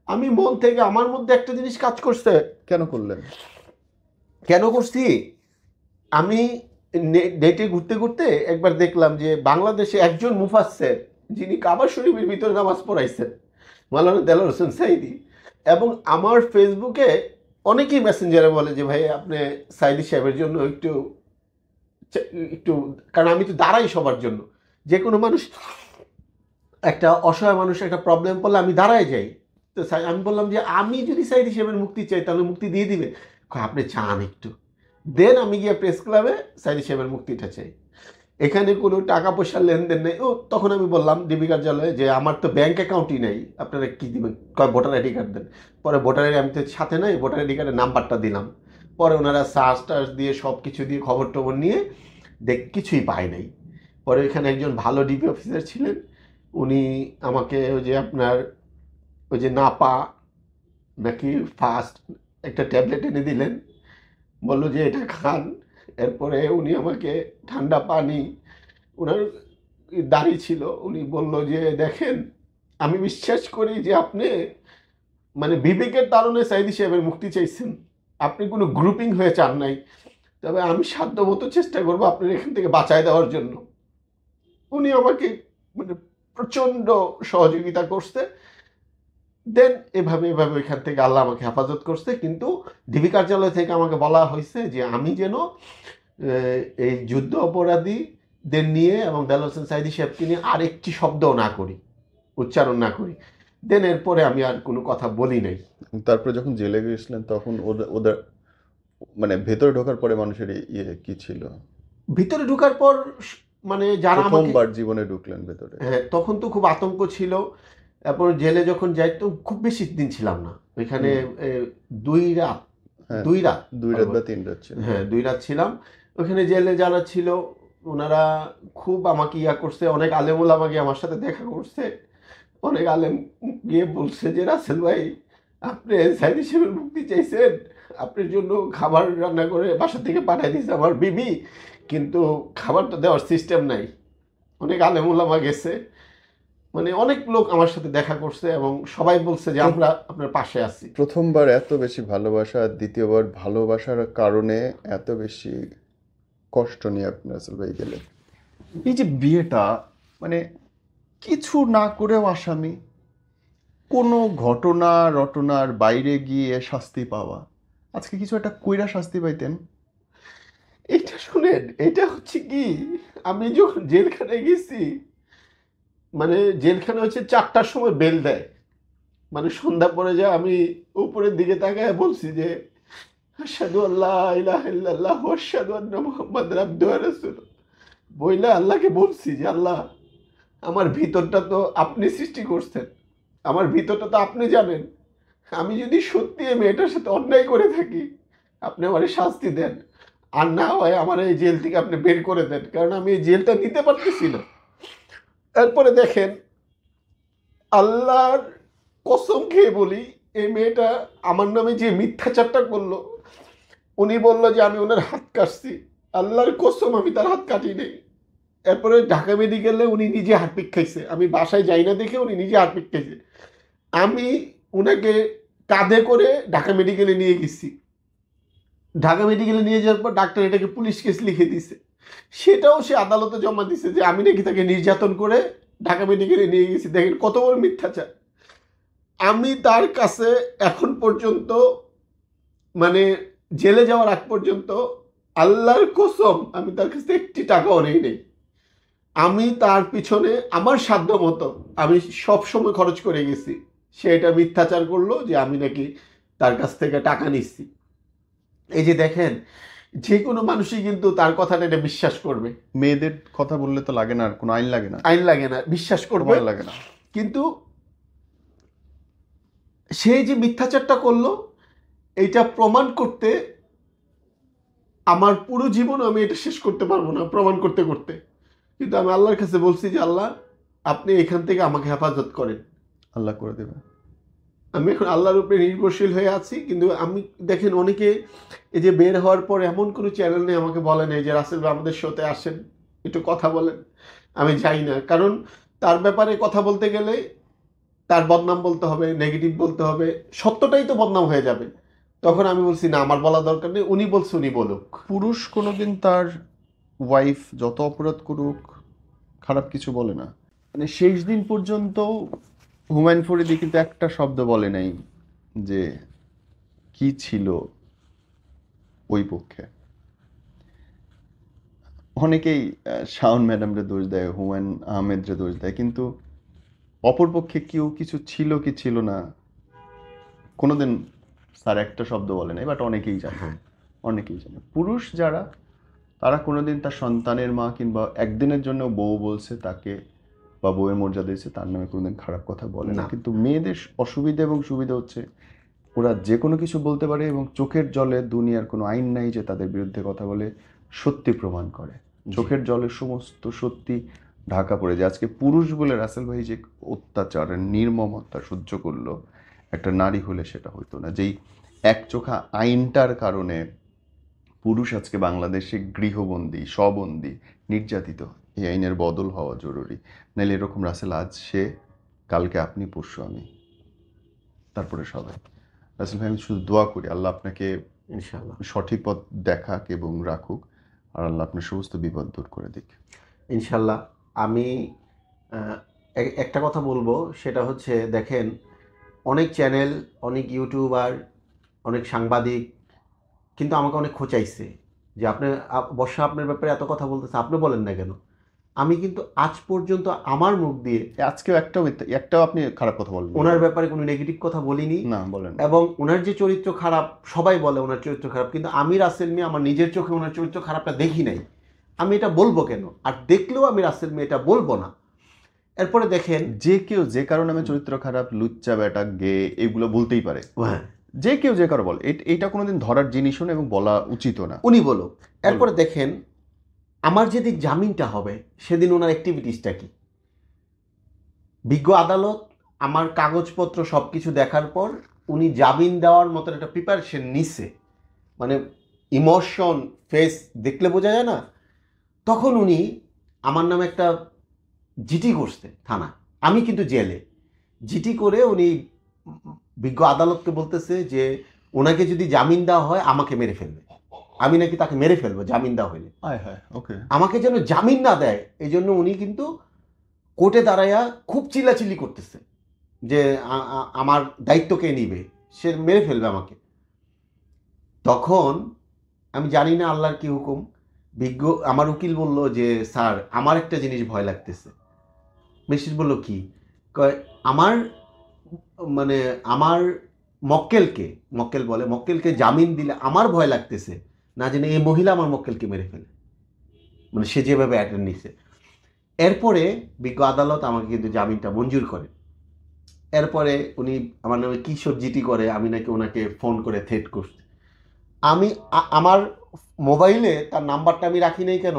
আমি মন থেকে আমার মধ্যে একটা জিনিস কাজ করছে। কেন করলেন? কেন করছি? আমি নেটে ঘুরতে ঘুরতে একবার দেখলাম যে বাংলাদেশে একজন মুফাসসির যিনি কাবা শরীফের ভিতরে নামাজ পড়াইছেন, মাওলানা দেলাওয়ার হোসেন সাইদি, এবং আমার ফেসবুকে অনেকেই মেসেঞ্জারে বলে যে ভাই আপনি সাইদি সাহেবের জন্য একটু একটু, কারণ আমি তো দাঁড়াই সবার জন্য, যে কোনো মানুষ একটা অসহায় মানুষ একটা প্রবলেম পড়লে আমি দাঁড়ায় যাই। তো আমি বললাম যে আমি যদি সাইদি সাহেবের মুক্তি চাই তাহলে মুক্তি দিয়ে দিবে। আপনি চান একটু দেন, আমি গিয়ে প্রেস ক্লাবে সাইদি সাহেবের মুক্তিটা চাই, এখানে কোনো টাকা পয়সার লেনদেন নেই। ও তখন আমি বললাম ডিবি কার্যালয়ে যে আমার তো ব্যাংক অ্যাকাউন্টই নেই, আপনারা কী দিবেন? কয় ভোটার আইডি কার্ড দেন। পরে ভোটার আইডি আমি তো সাথে নাই, ভোটার আইডি কার্ডের নাম্বারটা দিলাম। পরে ওনারা সার্চ টার্চ দিয়ে সব কিছু দিয়ে খবর টবর নিয়ে কিছুই পায় নাই। পরে এখানে একজন ভালো ডিবি অফিসার ছিলেন, উনি আমাকে ওই যে আপনার ওই যে নাপা নাকি ফাস্ট একটা ট্যাবলেট এনে দিলেন, বললো যে এটা খান। এরপরে উনি আমাকে ঠান্ডা পানি, ওনার দাড়ি ছিল, উনি বলল যে দেখেন আমি বিশ্বাস করি যে আপনি মানে বিবেকের কারণে সাইদি সাহেবের মুক্তি চাইছেন, আপনি কোনো গ্রুপিং হয়ে চান নাই, তবে আমি সাধ্যমতো চেষ্টা করবো আপনার এখান থেকে বাঁচায় দেওয়ার জন্য। উনি আমাকে মানে প্রচণ্ড সহযোগিতা করছে। দেন এভাবে ওইখান থেকে আল্লাহ আমাকে হেফাজত করছে। কিন্তু ডিবি কার্যালয় থেকে আমাকে বলা হয়েছে যে আমি যেন এই যুদ্ধ অপরাধীদের নিয়ে এবং দেলাওয়ার হোসেন সাইদি সাহেবকে নিয়ে আরেকটি শব্দও না করি, উচ্চারণ না করি। দেন এরপরে আমি আর কোনো কথা বলি নাই। তারপরে যখন জেলে গিয়েছিলেন তখন ওদের মানে ভেতরে ঢোকার পরে মানুষের ইয়ে কি ছিল? ভিতরে ঢোকার পর মানে যারা আমাকে প্রথমবার জীবনে ঢুকলেন ভেতরে, হ্যাঁ তখন তো খুব আতঙ্ক ছিল। তারপর জেলে যখন যাই তো খুব বেশি দিন ছিলাম না ওইখানে, 2 রাত, হ্যাঁ 2 রাত 2 রাত বা 3 রাত ছিল। হ্যাঁ 2 রাত ছিলাম ওখানে। জেলে যারা ছিল ওনারা খুব আমাকে ইয়া করছে, অনেক আলেম ওলামা গিয়ে আমার সাথে দেখা করছে, অনেক আলেম গিয়ে বলছে যে রাসেল ভাই আপনি সাইদি সাহেবের মুক্তি চাইছেন, আপনার জন্য খাবার রান্না করে বাসা থেকে পাঠিয়ে দিয়েছে আমার বিবি, কিন্তু খাবারটা দেওয়ার সিস্টেম নাই। অনেক আলেম ওলামা গেছে, মানে অনেক লোক আমার সাথে দেখা করছে এবং সবাই বলছে যে আমরা আপনার পাশে আছি। প্রথমবার এত বেশি ভালোবাসা, দ্বিতীয়বার ভালোবাসার কারণে এত বেশি কষ্ট নিয়ে আপনি রাসেল ভাই গেলেন। এই যে বিয়েটা মানে কিছু না করেও আসামি, কোনো ঘটনা রটনার বাইরে গিয়ে শাস্তি পাওয়া, আজকে কিছু একটা কইরা শাস্তি পাইতেন। এটা শুনেন, এটা হচ্ছে কি আমি যখন জেলখানায় গেছি, মানে জেলখানা হচ্ছে 4টার সময় বেল দেয়, মানে সন্ধ্যা পড়ে যায়, আমি উপরের দিকে তাকায় বলছি যে আশহাদু আল্লা ইলাহা ইল্লাল্লাহু ওয়া আশহাদু আন্না মুহাম্মাদার আবদুহু ওয়া রাসূলুহু, বইলা আল্লাহকে বলছি যে আল্লাহ আমার ভিতরটা তো আপনি সৃষ্টি করছেন, আমার ভিতরটা তো আপনি জানেন, আমি যদি সত্যি এই মেয়েটার সাথে অন্যায় করে থাকি আপনি আমার শাস্তি দেন, আর না হয় আমার এই জেল থেকে আপনি বের করে দেন, কারণ আমি এই জেলটা নিতে পারতেছি না। এরপরে দেখেন আল্লাহর কসম খেয়ে বলি এই মেয়েটা আমার নামে যে মিথ্যাচারটা করলো, উনি বললো যে আমি ওনার হাত কাটছি, আল্লাহর কসম আমি তার হাত কাটি নেই। এরপরে ঢাকা মেডিকেলে উনি নিজে হারপিক খাইছে, আমি বাসায় যাই না দেখে উনি নিজে হারপিক খাইছে। আমি উনাকে কাঁধে করে ঢাকা মেডিকেলে নিয়ে গেছি। ঢাকা মেডিকেলে নিয়ে যাওয়ার পর ডাক্তার এটাকে পুলিশ কেস লিখে দিছে, সেটাও সে আদালতে জমা দিছে যে আমি নাকি তাকে নির্যাতন করে ঢাকা মেডিকেলে নিয়ে গেছি। দেখেন কত বড় মিথ্যাচার। আমি তার কাছে এখন পর্যন্ত মানে জেলে যাওয়ার আগ পর্যন্ত আল্লাহর কসম আমি তার কাছে একটি টাকাও নেই। আমি তার পিছনে আমার সাধ্য মতো আমি সব সময় খরচ করে গেছি। সে এটা মিথ্যাচার করলো যে আমি নাকি তার কাছ থেকে টাকা নিচ্ছি। এই যে দেখেন, যে কোনো মানুষই কিন্তু তার কথাটা এটা বিশ্বাস করবে। মেয়েদের কথা বললে তো লাগে না, আর কোনো আইন লাগে না, আইন লাগে না, বিশ্বাস করবে লাগে না। কিন্তু সে যে মিথ্যাচারটা করলো এইটা প্রমাণ করতে আমার পুরো জীবন আমি এটা শেষ করতে পারবো না প্রমাণ করতে করতে। কিন্তু আমি আল্লাহর কাছে বলছি যে আল্লাহ আপনি এখান থেকে আমাকে হেফাজত করেন, আল্লাহ করে দেবে। আমি এখন আল্লাহর উপরে নির্ভরশীল হয়ে আছি। কিন্তু আমি দেখেন অনেকে এই যে বের হওয়ার পর এমন কোনো চ্যানেল নেই আমাকে বলে নেই যে রাসেল ভাই আমাদের শোতে আসেন একটু কথা বলেন। আমি যাই না, কারণ তার ব্যাপারে কথা বলতে গেলে তার বদনাম বলতে হবে, নেগেটিভ বলতে হবে, সত্যটাই তো বদনাম হয়ে যাবে। তখন আমি বলছি না, আমার বলা দরকার নেই, উনি বলছে উনি বলুক। পুরুষ কোনোদিন তার ওয়াইফ যত অপরাধ করুক খারাপ কিছু বলে না। মানে শেষ দিন পর্যন্ত হুমায়ুন ফরিদি কিন্তু একটা শব্দ বলে নাই যে কি ছিল ওই পক্ষে। অনেকেই শাওন ম্যাডামরে দোষ দেয়, হুমায়ুন আহমেদরে দোষ দেয়, কিন্তু অপরপক্ষে কেউ কিছু ছিল কি ছিল না কোনোদিন স্যার একটা শব্দ বলে নাই, বাট অনেকেই জানে, অনেকেই জানে। পুরুষ যারা তারা কোনোদিন তার সন্তানের মা কিংবা একদিনের জন্য বউ বলছে তাকে বা বউয়ের মর্যাদা দিয়েছে তার নামে কোনোদিন খারাপ কথা বলে না। কিন্তু মেয়েদের অসুবিধা এবং সুবিধা হচ্ছে ওরা যে কোনো কিছু বলতে পারে এবং চোখের জলে দুনিয়ার কোনো আইন নাই যে তাদের বিরুদ্ধে কথা বলে সত্যি প্রমাণ করে। চোখের জলে সমস্ত সত্যি ঢাকা পড়ে যায়। আজকে পুরুষ বলে রাসেল ভাই যে অত্যাচারের নির্মমতা সহ্য করলো, একটা নারী হলে সেটা হইতো না। যেই একচোখা আইনটার কারণে পুরুষ আজকে বাংলাদেশে গৃহবন্দী, স্ববন্দী, নির্যাতিত, এই আইনের বদল হওয়া জরুরি। নাহলে এরকম রাসেল আজ সে, কালকে আপনি, পরশু আমি, তারপরে সবাই। রাসেল ভাই আমি শুধু দোয়া করি আল্লাহ আপনাকে ইনশাআল্লাহ সঠিক পথ দেখাক এবং রাখুক, আর আল্লাহ আপনার সমস্ত বিপদ দূর করে দিক ইনশাআল্লাহ। আমি একটা কথা বলবো, সেটা হচ্ছে দেখেন অনেক চ্যানেল, অনেক ইউটিউবার, অনেক সাংবাদিক কিন্তু আমাকে অনেক খোঁচাইছে যে আপনি বর্ষা আপনার ব্যাপারে এত কথা বলতেছে, আপনি বলেন না কেন। আমি কিন্তু আজ পর্যন্ত আমার মুখ দিয়ে আজকেও একটাও আপনি খারাপ কথা বলবেন ওনার ব্যাপারে কোনো নেগেটিভ কথা বলিনি না, বলেন। এবং ওনার যে চরিত্র খারাপ সবাই বলে ওনার চরিত্র খারাপ, কিন্তু আমি রাসেল মিয়া আমার নিজের চোখে ওনার চরিত্র খারাপটা দেখি নাই। আমি এটা বলবো কেন? আর দেখলেও আমি রাসেল মিয়া এটা বলবো না। এরপরে দেখেন যে কেউ যে কারণে আমি চরিত্র খারাপ, লুচ্চা, বেটা, গে এগুলো বলতেই পারে। হ্যাঁ, যে কেউ যে কারো বল, এটা কোনোদিন ধরার জিনিসও না এবং বলা উচিত না। উনি বলো। এরপরে দেখেন আমার যেদিন জামিনটা হবে সেদিন ওনার অ্যাক্টিভিটিসটা কি। বিজ্ঞ আদালত আমার কাগজপত্র সব কিছু দেখার পর উনি জামিন দেওয়ার মতন একটা প্রিপারেশন নিছে, মানে ইমোশন ফেস দেখলে বোঝা যায় না। তখন উনি আমার নামে একটা জিডি করছে থানা, আমি কিন্তু জেলে। জিডি করে উনি বিজ্ঞ আদালতকে বলতেছে যে ওনাকে যদি জামিন দেওয়া হয় আমাকে মেরে ফেলবে, আমি নাকি তাকে মেরে ফেলবো জামিন দেওয়া হইলে। ওকে, আমাকে যেন জামিন না দেয় এই জন্য উনি কিন্তু কোর্টে দাঁড়াইয়া খুব চিল্লাচিল্লি করতেছে যে আমার দায়িত্ব কে নিবে, সে মেরে ফেলবে আমাকে। তখন আমি জানি না আল্লাহর কি হুকুম, বিজ্ঞ আমার উকিল বলল যে স্যার আমার একটা জিনিস ভয় লাগতেছে। মেশিস বলল কি? কয় আমার মানে আমার মক্কেলকে জামিন দিলে আমার ভয় লাগতেছে না জানি এই মহিলা আমার মক্কেলকে মেরে ফেলে, মানে সে যেভাবে অ্যাটেন্ড নিছে। এরপরে বিজ্ঞ আদালত আমাকে কিন্তু জামিনটা মঞ্জুর করে। এরপরে উনি আমার নামে কিশোর জিটি করে, আমি নাকি ওনাকে ফোন করে থ্রেট করছি। আমি আমার মোবাইলে তার নাম্বারটা আমি রাখি নাই কেন,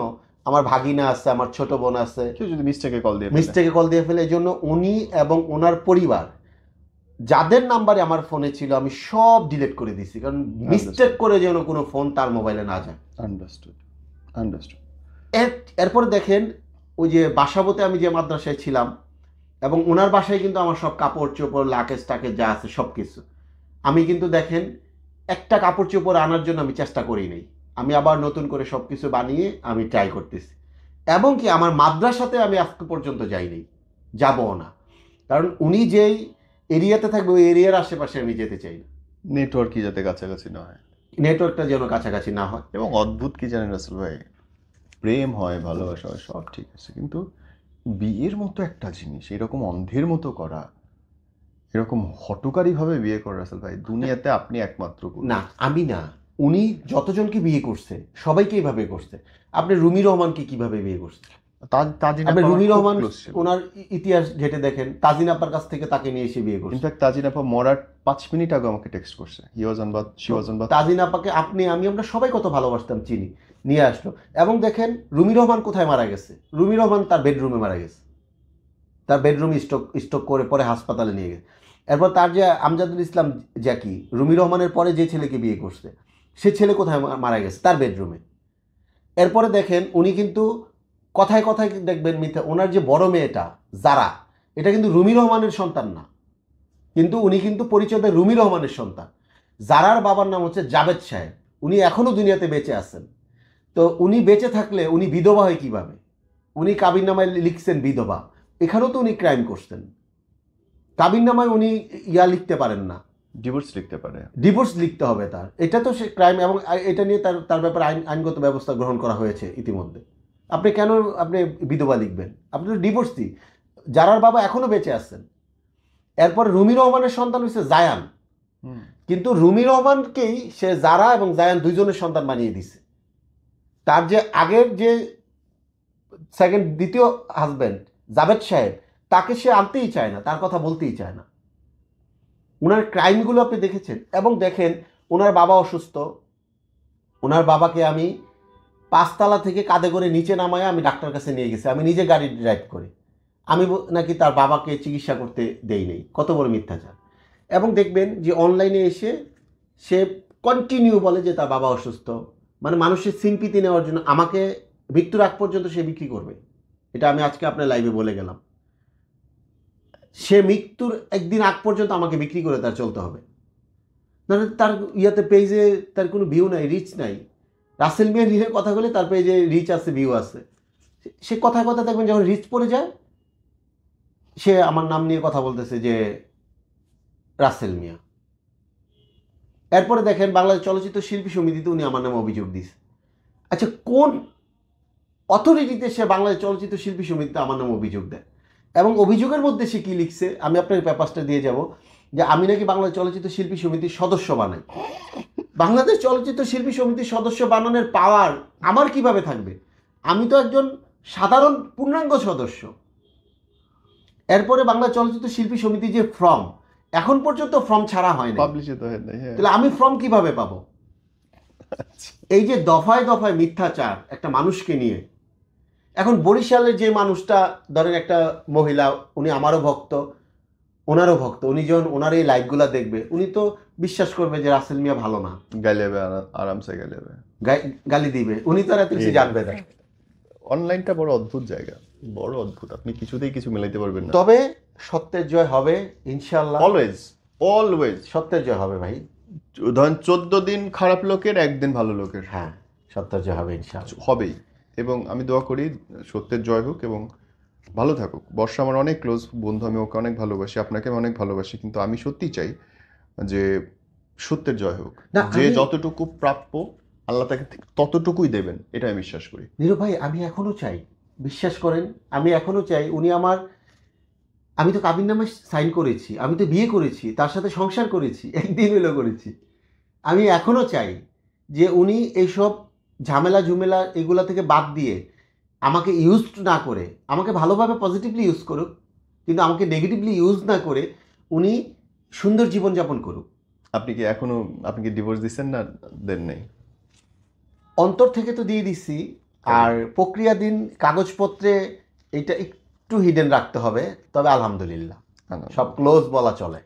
আমার ভাগিনা আছে, আমার ছোট বোন আছে, কেউ যদি মিস্টেকে কল দিয়ে ফেলে এই জন্য উনি এবং ওনার পরিবার যাদের নাম্বারে আমার ফোনে ছিল আমি সব ডিলিট করে দিছি, কারণ মিস্টেক করে যেন কোনো ফোন তার মোবাইলে না যায়। আন্ডারস্টুড। এরপরে দেখেন ওই যে বাসাবোতে আমি যে মাদ্রাসায় ছিলাম, এবং ওনার বাসায় কিন্তু আমার সব কাপড় চোপড় লাকেজ টাকেজ যা আছে সব কিছু, আমি কিন্তু দেখেন একটা কাপড় চোপড় আনার জন্য আমি চেষ্টা করি নাই, আমি আবার নতুন করে সব কিছু বানিয়ে আমি ট্রাই করতেছি। এবং কি আমার মাদ্রাসাতে আমি আজকে পর্যন্ত যাইনি, যাবও না, কারণ উনি যেই এরিয়াতে থাকবে ওই এরিয়ার আশেপাশে আমি যেতে চাই না, নেটওয়ার্কই যাতে কাছাকাছি না হয়, নেটওয়ার্কটা যেন কাছাকাছি না হয়। এবং অদ্ভুত কি জানেন রাসেল ভাই, প্রেম হয় ভালোবাসা হয় সব ঠিক আছে, কিন্তু বিয়ের মতো একটা জিনিস এরকম অন্ধের মতো করা, এরকম হটকারীভাবে বিয়ে করা রাসেল ভাই, দুনিয়াতে আপনি একমাত্র করবেন। না আমি না, উনি যতজনকে বিয়ে করছে সবাইকে এইভাবে করছে। আপনি রুমি রহমানকে কিভাবে বিয়ে করছে? আপনি রুমি রহমান ওনার ইতিহাস ঘেটে দেখেন, তাজিন আপার কাছ থেকে তাকে নিয়ে এসে বিয়ে করছে। ইনফ্যাক্ট তাজিন আপা মরার 5 মিনিট আগে আমাকে টেক্সট করছে, he was on bath, she was on bath. Tazin আপাকে আপনি আমি আমরা সবাই কত ভালোবাসতাম, চিনি, নিয়ে আসলো। এবং দেখেন রুমি রহমান কোথায় মারা গেছে? রুমি রহমান তার বেডরুমে মারা গেছে, তার বেডরুম স্ট্রোক করে পরে হাসপাতালে নিয়ে গেছে। এরপর তার যে আমজাদুল ইসলাম জ্যাকি, রুমি রহমানের পরে যে ছেলেকে বিয়ে করছে, সে ছেলে কোথায় মারা গেছে? তার বেডরুমে। এরপরে দেখেন উনি কিন্তু কথায় কথায় দেখবেন মিথ্যা, ওনার যে বড় মেয়েটা যারা, এটা কিন্তু রুমি রহমানের সন্তান না, কিন্তু উনি কিন্তু পরিচয় দেয় রুমি রহমানের সন্তান। যারার বাবার নাম হচ্ছে জাবেদ সাহেব, উনি এখনও দুনিয়াতে বেঁচে আছেন। তো উনি বেঁচে থাকলে উনি বিধবা হয় কিভাবে? উনি কাবিননামায় লিখছেন বিধবা, এখানেও তো উনি ক্রাইম করছেন। কাবিননামায় উনি লিখতে পারেন না, ডিভোর্স লিখতে পারে, ডিভোর্স লিখতে হবে তার, এটা তো সে ক্রাইম, এবং এটা নিয়ে তার ব্যাপারে আইনগত ব্যবস্থা গ্রহণ করা হয়েছে ইতিমধ্যে। আপনি কেন আপনি বিধবা লিখবেন? আপনি তো ডিভোর্সই। যারার বাবা এখনো বেঁচে আছেন। এরপর রুমি রহমানের সন্তান হচ্ছে জায়ান, কিন্তু রুমি রহমানকেই সে জারা এবং জায়ান দুইজনের সন্তান বানিয়ে দিছে। তার যে আগের যে দ্বিতীয় হাজব্যান্ড জাবেদ সাহেব, তাকে সে আনতেই চায় না, তার কথা বলতেই চায় না। ওনার ক্রাইমগুলো আপনি দেখেছেন। এবং দেখেন ওনার বাবা অসুস্থ, ওনার বাবাকে আমি 5 তলা থেকে কাঁধে করে নিচে নামায় আমি ডাক্তার কাছে নিয়ে গেছি, আমি নিজে গাড়ি ড্রাইভ করে। আমি নাকি তার বাবাকে চিকিৎসা করতে দেই নাই, কত বড় মিথ্যাচার। এবং দেখবেন যে অনলাইনে এসে সে কন্টিনিউ বলে যে তার বাবা অসুস্থ, মানে মানুষের সিম্পিতি নেওয়ার জন্য আমাকে মৃত্যুর আগ পর্যন্ত সে বিক্রি করবে। এটা আমি আজকে আপনার লাইভে বলে গেলাম, সে মৃত্যুর একদিন আগ পর্যন্ত আমাকে বিক্রি করে তার চলতে হবে। মানে তার পেজে তার কোনো ভিউ নাই, রিচ নাই। রাসেল মিয়া নিয়ে কথা বলে তার পেজে রিচ আছে, ভিউ আছে। সে কথায় কথা দেখবেন যখন রিচ পড়ে যায়, সে আমার নাম নিয়ে কথা বলতেছে যে রাসেল মিয়া। এরপরে দেখেন বাংলাদেশ চলচ্চিত্র শিল্পী সমিতিতে উনি আমার নামে অভিযোগ দিয়েছে। আচ্ছা, কোন অথরিটিতে সে বাংলাদেশ চলচ্চিত্র শিল্পী সমিতিতে আমার নামে অভিযোগ দেয়? এবং অভিযোগের মধ্যে সে কি লিখছে আমি আপনার পেপারসটা দিয়ে যাব, যে আমি নাকি বাংলাদেশ চলচ্চিত্র শিল্পী সমিতির সদস্য বানাই। বাংলাদেশ চলচ্চিত্র শিল্পী সমিতির সদস্য বানানোর পাওয়ার আমার কিভাবে থাকবে? আমি তো একজন সাধারণ পূর্ণাঙ্গ সদস্য। এরপরে বাংলা চলচ্চিত্র শিল্পী সমিতি যে ফর্ম, এখন পর্যন্ত ফর্ম ছাড়া হয় না, তাহলে আমি ফর্ম কিভাবে পাবো? এই যে দফায় দফায় মিথ্যাচার একটা মানুষকে নিয়ে। এখন বরিশালের যে মানুষটা ধরেন একটা মহিলা, উনি আমারও ভক্ত, ওনারও ভক্ত, উনি যখন ওনার এই লাইভগুলা দেখবে উনি তো বিশ্বাস করবে যে রাসেল মিয়া ভালো না, আরামসে গালি দিবে, উনি তো আর এত কিছু জানবে না। অনলাইনটা বড় অদ্ভুত জায়গা, বড় অদ্ভুত, আপনি কিছুতেই কিছু মেলাইতে পারবেন না। তবে সত্যের জয় হবে ইনশাআল্লাহ, অলওয়েজ সত্যের জয় হবে ভাই। ধরেন 14 দিন খারাপ লোকের, একদিন ভালো লোকের। হ্যাঁ, সত্যের জয় হবে ইনশাআল্লাহ, হবেই। এবং আমি দোয়া করি সত্যের জয় হোক এবং ভালো থাকুক। বর্ষা আমার অনেক ক্লোজ বন্ধু, আমি ওকে অনেক ভালোবাসি, আপনাকে আমি অনেক ভালোবাসি, কিন্তু আমি সত্যিই চাই যে সত্যের জয় হোক। যে যতটুকু প্রাপ্য আল্লাহ তাকে ততটুকুই দেবেন, এটা আমি বিশ্বাস করি। নীরব ভাই, আমি এখনো চাই, বিশ্বাস করেন, আমি এখনো চাই উনি আমি তো কাবিননামা সাইন করেছি, আমি তো বিয়ে করেছি, তার সাথে সংসার করেছি, একদিন হলো করেছি। আমি এখনো চাই যে উনি এইসব ঝামেলা ঝুমেলা এগুলা থেকে বাদ দিয়ে আমাকে ইউজ না করে, আমাকে ভালোভাবে পজিটিভলি ইউজ করুক, কিন্তু আমাকে নেগেটিভলি ইউজ না করে উনি সুন্দর জীবনযাপন করুক। আপনি কি ডিভোর্স দিচ্ছেন না দেন নাই? অন্তর থেকে তো দিয়ে দিচ্ছি, আর প্রক্রিয়াধীন কাগজপত্রে এটা একটু হিডেন রাখতে হবে, তবে আলহামদুলিল্লাহ সব ক্লোজ বলা চলে।